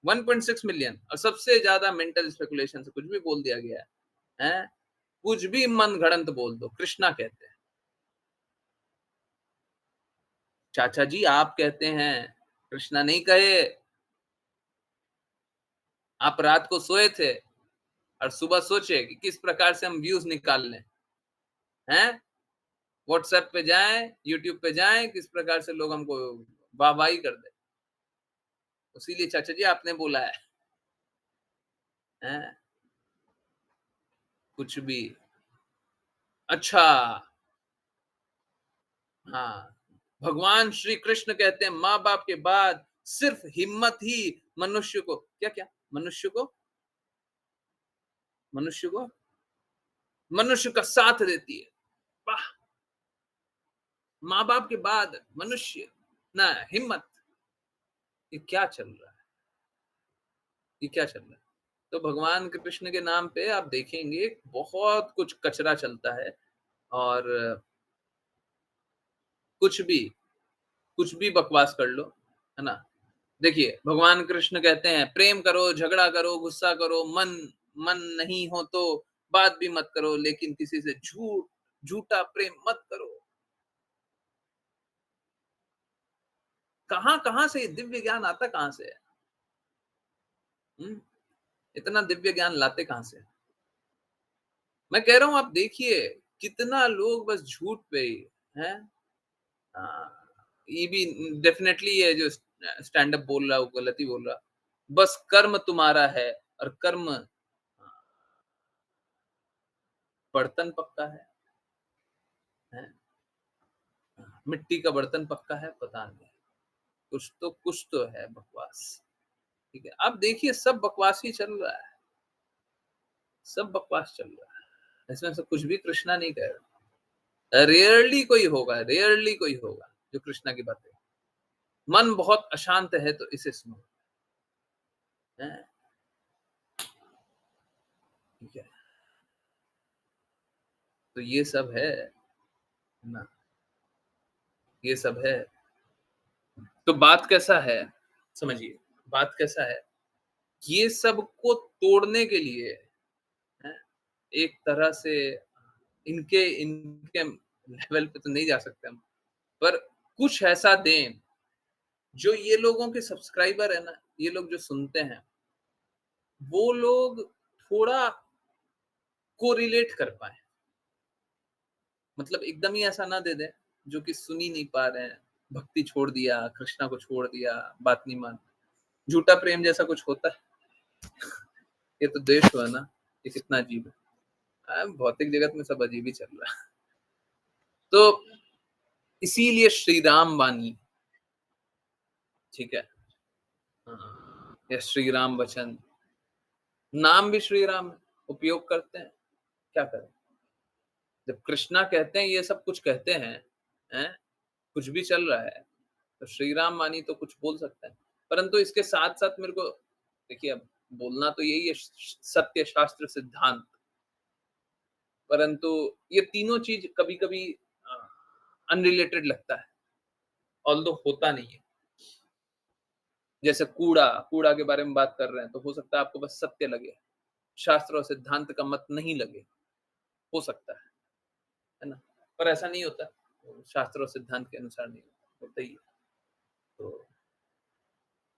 A: 1.6 मिलियन, और सबसे ज्यादा मेंटल स्पेकुलेशन से कुछ भी बोल दिया गया है, कुछ भी मन घड़ंत बोल दो, कृष्णा कहते हैं। चाचा जी आप कहते हैं, कृष्णा नहीं कहे। आप रात को सोए थे और सुबह सोचे कि किस प्रकार से हम व्यूज निकाल लें, हैं, व्हाट्सएप पे जाएं, यूट्यूब पे जाएं, किस प्रकार से लोग हमको वाहवाही कर दे, इसीलिए चाचा जी आपने बोला है, हैं? कुछ भी। अच्छा, हाँ, भगवान श्री कृष्ण कहते हैं माँ बाप के बाद सिर्फ हिम्मत ही मनुष्य को, क्या क्या, मनुष्य को मनुष्य का साथ देती है। वाह, माँ बाप के बाद मनुष्य ना हिम्मत, ये क्या चल रहा है, ये क्या चल रहा है। तो भगवान कृष्ण के नाम पे आप देखेंगे बहुत कुछ कचरा चलता है, और कुछ भी बकवास कर लो, है ना। देखिए, भगवान कृष्ण कहते हैं प्रेम करो, झगड़ा करो, गुस्सा करो, मन मन नहीं हो तो बात भी मत करो, लेकिन किसी से झूठा प्रेम मत करो। कहाँ से ये दिव्य ज्ञान आता, कहाँ से है? इतना दिव्य ज्ञान लाते कहाँ से? मैं कह रहा हूँ, आप देखिए कितना लोग बस झूठ पे ही हैं। ये भी डेफिनेटली ये जो स्टैंड अप बोल रहा है वो गलत ही बोल रहा। बस कर्म तुम्हारा है, और कर्म बर्तन पक्का है? मिट्टी का बर्तन पक्का है, पता नहीं, कुछ तो है बकवास, ठीक है। अब देखिए सब बकवास ही चल रहा है, सब बकवास चल रहा है, इसमें से कुछ भी कृष्णा नहीं कह रहा। रेयरली कोई होगा जो कृष्णा की बातें, मन बहुत अशांत है तो इसे सुनो, हैं? ठीक है, तो ये सब है ना, ये सब है। तो बात कैसा है, समझिए, बात कैसा है, ये सब को तोड़ने के लिए, हैं, एक तरह से इनके इनके लेवल पे तो नहीं जा सकते हम, पर कुछ ऐसा दें जो ये लोगों के सब्सक्राइबर है ना, ये लोग जो सुनते हैं, वो लोग थोड़ा कोरिलेट कर पाए। मतलब एकदम ही ऐसा ना दे दें जो कि सुन ही नहीं पा रहे हैं, भक्ति छोड़ दिया, कृष्णा को छोड़ दिया, बात नहीं मान, झूठा प्रेम जैसा कुछ होता है। ये तो देश हुआ ना, ये कितना अजीब है। भौतिक जगत में सब अजीब ही चल रहा है। तो इसीलिए श्री राम वाणी, ठीक है, या श्री राम वचन, नाम भी श्री राम है, उपयोग करते हैं, क्या करें। जब कृष्णा कहते हैं ये सब कुछ कहते हैं, कुछ भी चल रहा है, तो श्री राम वाणी तो कुछ बोल सकता है, परंतु इसके साथ साथ मेरे को देखिए, अब बोलना तो यही है, सत्य शास्त्र सिद्धांत, परंतु ये तीनों चीज कभी कभी अनरिलेटेड लगता है, ऑल्दो होता नहीं है। जैसे कूड़ा, कूड़ा के बारे में बात कर रहे हैं, तो हो सकता है आपको बस सत्य लगे, शास्त्र और सिद्धांत का मत नहीं लगे, हो सकता है ना? पर ऐसा नहीं होता, शास्त्र और सिद्धांत के अनुसार नहीं होता ही है। तो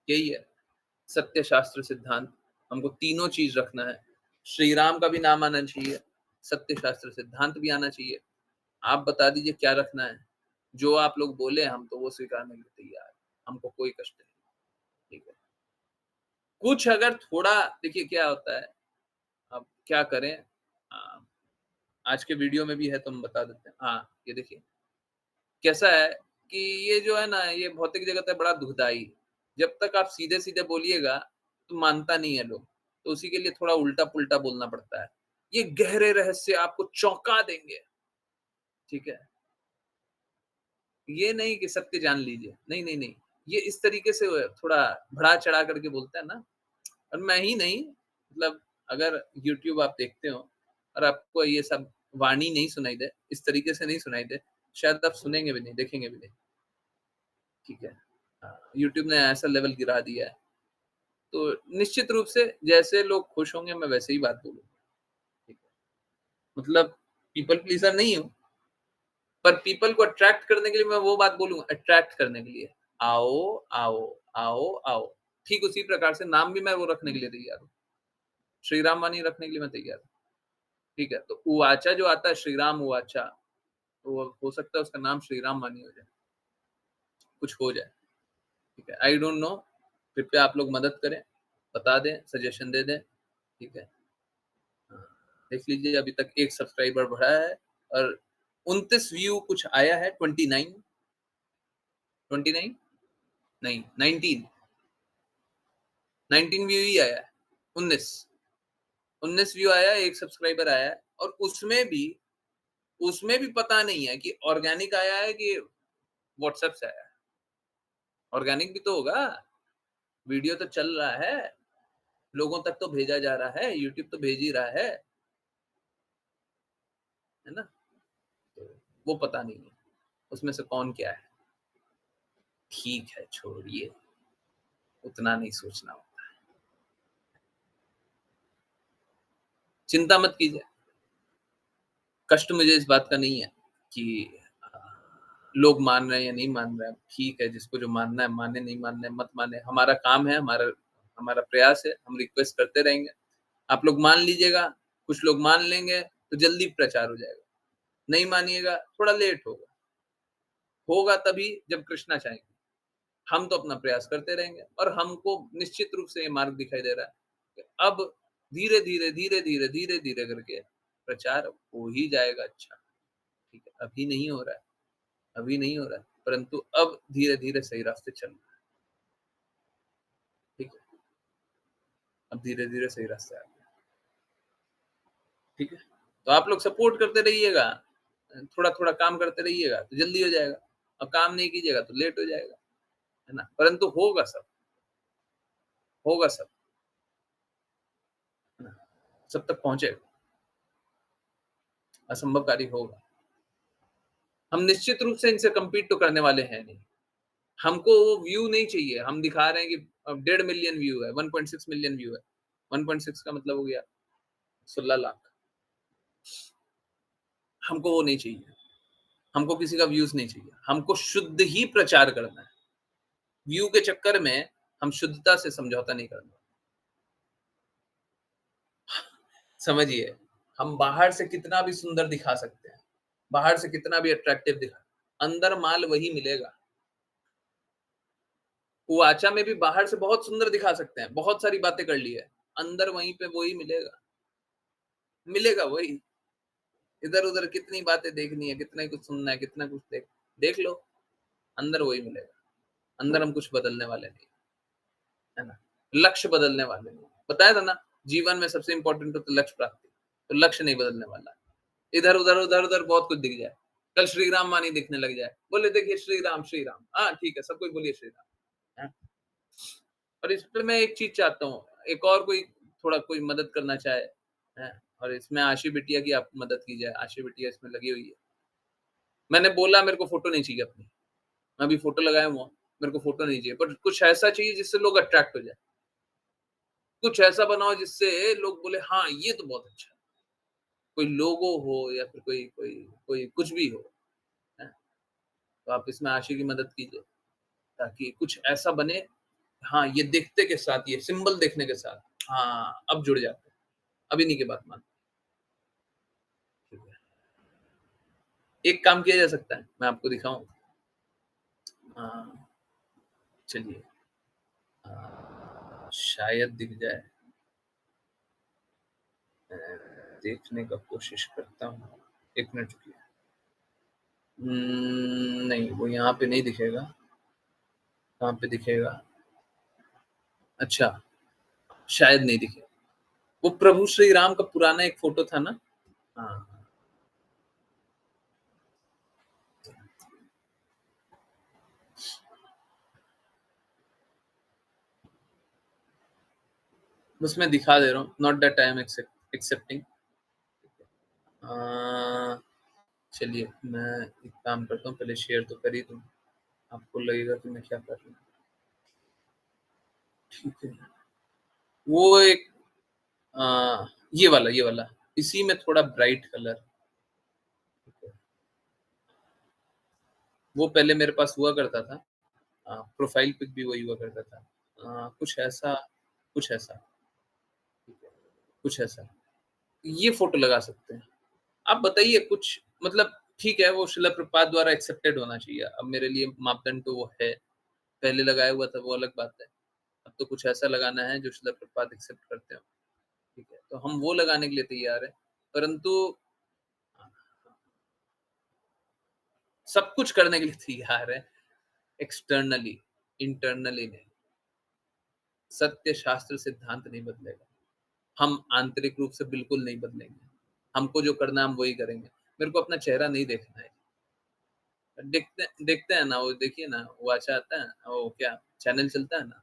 A: यही है, सत्य, शास्त्र, सिद्धांत, हमको तीनों चीज रखना है। श्री राम का भी नाम आना चाहिए, सत्य, शास्त्र, सिद्धांत भी आना चाहिए। आप बता दीजिए क्या रखना है, जो आप लोग बोले हम तो वो स्वीकारने के लिए तैयार हैं, हमको कोई कष्ट नहीं, ठीक है। कुछ अगर थोड़ा, देखिए क्या होता है, अब क्या करें, आज के वीडियो में भी है तो हम बता देते हैं। हाँ, ये देखिए कैसा है कि ये जो है ना, ये भौतिक जगत है बड़ा दुखदाई। जब तक आप सीधे-सीधे बोलिएगा तो मानता नहीं है लोग, तो उसी के लिए थोड़ा उल्टा-पुल्टा बोलना पड़ता है। ये गहरे रहस्य आपको चौंका देंगे, ठीक है? ये नहीं कि सत्य जान लीजिए, नहीं, नहीं, नहीं। ये इस तरीके से थोड़ा बढ़ा-चढ़ा करके बोलता है ना, और मैं ही नहीं, मतलब अगर यूट्यूब आप देखते हो और आपको ये सब वाणी नहीं सुनाई दे, इस तरीके से नहीं सुनाई दे, शायद आप सुनेंगे भी नहीं, देखेंगे भी नहीं, ठीक है? यूट्यूब ने ऐसा लेवल गिरा दिया है, तो निश्चित रूप से जैसे लोग खुश होंगे मैं वैसे ही बात बोलूँगा, ठीक है? मतलब पीपल प्लीज़र नहीं हूँ, पर पीपल को अट्रैक्ट करने के लिए मैं वो बात बोलूँगा, अट्रैक्ट करने के लिए, आओ, आओ, आओ, आओ। ठीक उसी प्रकार से नाम भी मैं वो रखने के लिए तैयार हूँ, श्री राम वाणी रखने के लिए मैं तैयार हूँ, ठीक है? तो उवाचा जो आता है, श्री राम उवाचा, तो हो सकता है उसका नाम श्री राम वाणी हो जाए, कुछ हो जाए, ठीक है? आई डोंट नो, कृपया आप लोग मदद करें, बता दें, सजेशन दे दें, ठीक है? हाँ, देख लीजिए अभी तक 1 सब्सक्राइबर बढ़ा है और 29 व्यू कुछ आया है, 29 29 नहीं 19 19 व्यू ही आया है, 19 व्यू आया है, 1 सब्सक्राइबर आया है, और उसमें भी पता नहीं है कि ऑर्गेनिक आया है कि व्हाट्सएप से आया है। ऑर्गेनिक भी तो होगा, वीडियो तो चल रहा है, लोगों तक तो भेजा जा रहा है, यूट्यूब तो भेज ही रहा है ना? तो वो पता नहीं है, उसमें से कौन क्या है। ठीक है, छोड़िए, उतना नहीं सोचना होता है। चिंता मत कीजिए, कष्ट मुझे इस बात का नहीं है कि लोग मान रहे हैं या नहीं मान रहे हैं, ठीक है, जिसको जो मानना है माने, नहीं मानना है मत माने, हमारा काम है, हमारा हमारा प्रयास है, हम रिक्वेस्ट करते रहेंगे। आप लोग मान लीजिएगा, कुछ लोग मान लेंगे तो जल्दी प्रचार हो जाएगा, नहीं मानिएगा थोड़ा लेट होगा, होगा तभी जब कृष्णा चाहेंगे। हम तो अपना प्रयास करते रहेंगे और हमको निश्चित रूप से ये मार्ग दिखाई दे रहा है कि अब धीरे-धीरे, धीरे-धीरे, धीरे-धीरे करके प्रचार हो ही जाएगा अच्छा, ठीक है? अभी नहीं हो रहा है, अभी नहीं हो रहा है, परंतु अब धीरे-धीरे सही रास्ते चल रहा है, ठीक है? अब धीरे-धीरे सही रास्ते आ रहे हैं, ठीक है? तो आप लोग सपोर्ट करते रहिएगा, थोड़ा-थोड़ा काम करते रहिएगा तो जल्दी हो जाएगा, और काम नहीं कीजिएगा तो लेट हो जाएगा, है ना? परंतु होगा सब, होगा सब, है ना? सब तक पहुँचेगा, असंभव कार्य होगा। हम निश्चित रूप से इनसे कम्पीट तो करने वाले हैं नहीं। हमको वो व्यू नहीं चाहिए, हम दिखा रहे हैं कि 1.5 मिलियन व्यू है, 1.6 मिलियन व्यू है। 1.6 का मतलब हो गया 16 लाख। हमको वो नहीं चाहिए, हमको किसी का व्यूज़ नहीं चाहिए, हमको शुद्ध ही प्रचार करना है। व्यू के चक्कर में हम शुद्धता से समझौता नहीं करना। समझिए, हम बाहर से कितना भी सुंदर दिखा सकते हैं, बाहर से कितना भी अट्रैक्टिव अंदर माल वही मिलेगा। वाचा में भी बाहर से बहुत सुंदर दिखा सकते हैं, बहुत सारी बातें कर ली है, अंदर वहीं पे वही मिलेगा, मिलेगा वही। इधर-उधर कितनी बातें देखनी है, कितना कुछ सुनना है, कितना कुछ देख लो, अंदर वही मिलेगा। अंदर हम कुछ बदलने वाले नहीं, है ना? लक्ष्य बदलने वाले नहीं। बताया था ना, जीवन में सबसे इम्पोर्टेंट होता है लक्ष्य प्राप्ति, तो लक्ष्य नहीं बदलने वाला। इधर-उधर, उधर-उधर बहुत कुछ दिख जाए, कल श्री राम वाणी दिखने लग जाए, बोले देखिए श्री राम, हाँ ठीक है, सब कोई बोलिए श्री राम, हैं? और इस पे मैं एक चीज़ चाहता हूँ, एक और कोई थोड़ा कोई मदद करना चाहे, हैं? और इसमें आशी बिटिया की आप मदद की जाए, आशी बिटिया इसमें लगी हुई है। मैंने बोला मेरे को फ़ोटो नहीं चाहिए अपनी, मैं अभी फ़ोटो लगाया हुआ हूँ, मेरे को फ़ोटो नहीं चाहिए, बट कुछ ऐसा चाहिए जिससे लोग अट्रैक्ट हो जाएँ। कुछ ऐसा बनाओ जिससे लोग बोले हाँ, ये तो बहुत अच्छा है। कोई लोगो हो या फिर कोई कोई कोई कुछ भी हो, हैं? तो आप इसमें आशी की मदद कीजिए, ताकि कुछ ऐसा बने हाँ, ये देखते के साथ, ये सिंबल देखने के साथ, हाँ, अब जुड़ जाते हैं। अब इन्हीं की बात मानते हैं। ठीक है। एक काम किया जा सकता है, मैं आपको दिखाऊँ? चलिए शायद दिख जाए। देखने का कोशिश करता हूँ। 1 मिनट रुकिए। नहीं, वो यहाँ पे नहीं दिखेगा। कहाँ पे दिखेगा? अच्छा, शायद नहीं दिखेगा। वो प्रभु श्री राम का पुराना एक फ़ोटो था ना? हाँ। बस मैं दिखा दे रहा हूँ, not that I am accepting. चलिए मैं एक काम करता हूँ, पहले शेयर तो कर ही दूँ, आपको लगेगा कि मैं क्या कर रहा हूँ। ठीक है। वो एक ये वाला, इसी में थोड़ा ब्राइट कलर। वो पहले मेरे पास हुआ करता था, प्रोफ़ाइल पिक भी वही हुआ करता था। कुछ ऐसा कुछ ऐसा, कुछ ऐसा। ये फ़ोटो लगा सकते हैं। आप बताइए कुछ मतलब ठीक है, वो शिला प्रभुपाद द्वारा एक्सेप्टेड होना चाहिए। अब मेरे लिए मापदंड तो वो है, पहले लगाया हुआ था वो अलग बात है। अब तो कुछ ऐसा लगाना है जो शिला प्रभुपाद एक्सेप्ट करते हो, ठीक है? तो हम वो लगाने के लिए तैयार हैं, परंतु सब कुछ करने के लिए तैयार हैं, एक्सटर्नली, इंटरनली नहीं। सत्य, शास्त्र, सिद्धांत नहीं बदलेगा। हम आंतरिक रूप से बिल्कुल नहीं बदलेंगे। हमको जो करना है हम वही करेंगे। मेरे को अपना चेहरा नहीं देखना है। देखते देखते हैं ना, वो देखिए ना, वो अच्छा आता है, वो क्या चैनल चलता है ना,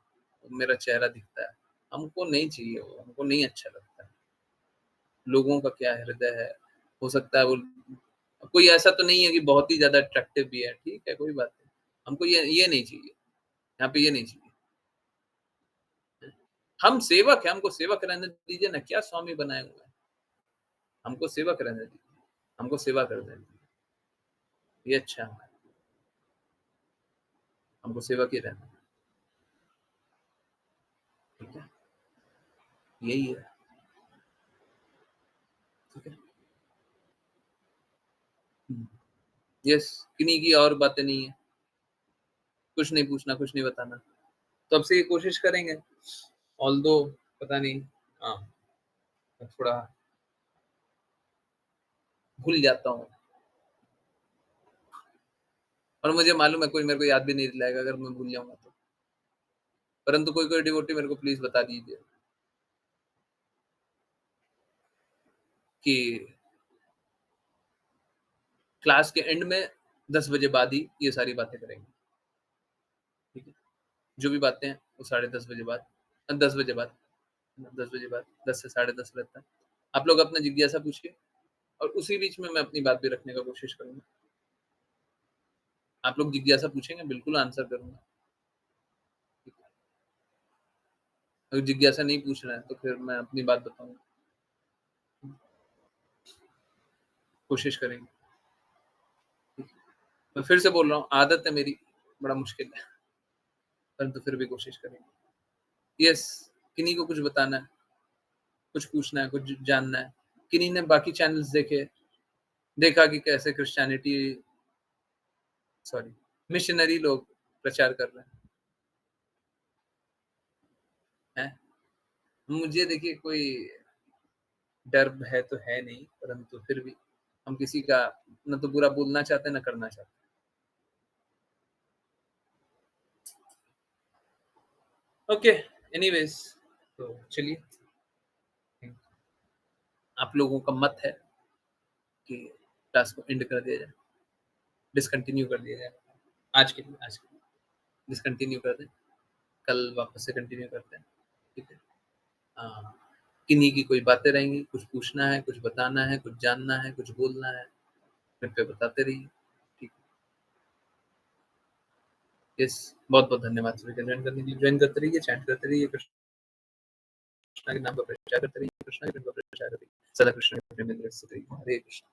A: मेरा चेहरा दिखता है। हमको नहीं चाहिए वो, हमको नहीं अच्छा लगता है। लोगों का क्या हृदय है, हो सकता है वो कोई ऐसा तो नहीं है कि बहुत ही ज़्यादा अट्रैक्टिव भी है, ठीक है, कोई बात नहीं। हमको ये नहीं चाहिए, यहाँ पे ये नहीं चाहिए। हम सेवक हैं, हमको सेवक रहने दीजिए ना, क्या स्वामी बनाए हुए हैं। हमको सेवक रहने दीजिए, हमको सेवा करने दीजिए, ये अच्छा है हमारे लिए। हमको सेवक ही रहना है, ठीक है? यही है, ठीक है? यस, किन्हीं की और बातें नहीं है, कुछ नहीं पूछना, कुछ नहीं बताना। तो अब से ये कोशिश करेंगे, ऑल्दो पता नहीं, हाँ, मैं थोड़ा भूल जाता हूँ और मुझे मालूम है कोई मेरे को याद भी नहीं दिलाएगा अगर मैं भूल जाऊँगा तो। परंतु कोई-कोई डिवोटी मेरे को प्लीज़ बता दीजिए कि क्लास के एंड में 10 बजे बाद ही ये सारी बातें करेंगे, ठीक है? जो भी बातें हैं वो साढ़े 10 बजे बाद 10 बजे बाद 10 बजे बाद 10 से साढ़े 10 रहता है। आप लोग अपना जिज्ञासा पूछिए और उसी बीच में मैं अपनी बात भी रखने का कोशिश करूँगा। आप लोग जिज्ञासा पूछेंगे, बिल्कुल आंसर करूँगा। ठीक है? अगर जिज्ञासा नहीं पूछ रहे हैं तो फिर मैं अपनी बात बताऊँगा। कोशिश करेंगे। ठीक है? मैं फिर से बोल रहा हूँ, आदत है मेरी, बड़ा मुश्किल है, परंतु फिर भी कोशिश करेंगे। यस, किन्हीं को कुछ बताना है, कुछ पूछना है, कुछ जानना है। किन्हीं ने बाकी चैनल्स देखे, देखा कि कैसे क्रिश्चियनिटी सॉरी मिशनरी लोग प्रचार कर रहे हैं। मुझे देखिए कोई डर भय तो है नहीं, परंतु फिर भी हम किसी का ना तो बुरा बोलना चाहते हैं, ना करना चाहते हैं। ओके, एनीवेज़ तो चलिए, आप लोगों का मत है कि क्लास को एंड कर दिया जाए, डिसकंटिन्यू कर दिया जाए। आज के लिए डिसकंटिन्यू कर दें, कल वापस से कंटिन्यू करते हैं, ठीक है? हाँ, किन्हीं की कोई बातें रहेंगी, कुछ पूछना है, कुछ बताना है, कुछ जानना है, कुछ बोलना है, कृपया बताते रहिए। ठीक है। यस, बहुत-बहुत धन्यवाद सभी का जॉइन करने के लिए। जॉइन करते रहिए, चैट करते रहिए, कृष्णा के नाम का प्रचार करते रहिए, कृष्णा के प्रेम का प्रचार करते रहिए। सदा कृष्ण के प्रेम में रहिए। हरे कृष्ण।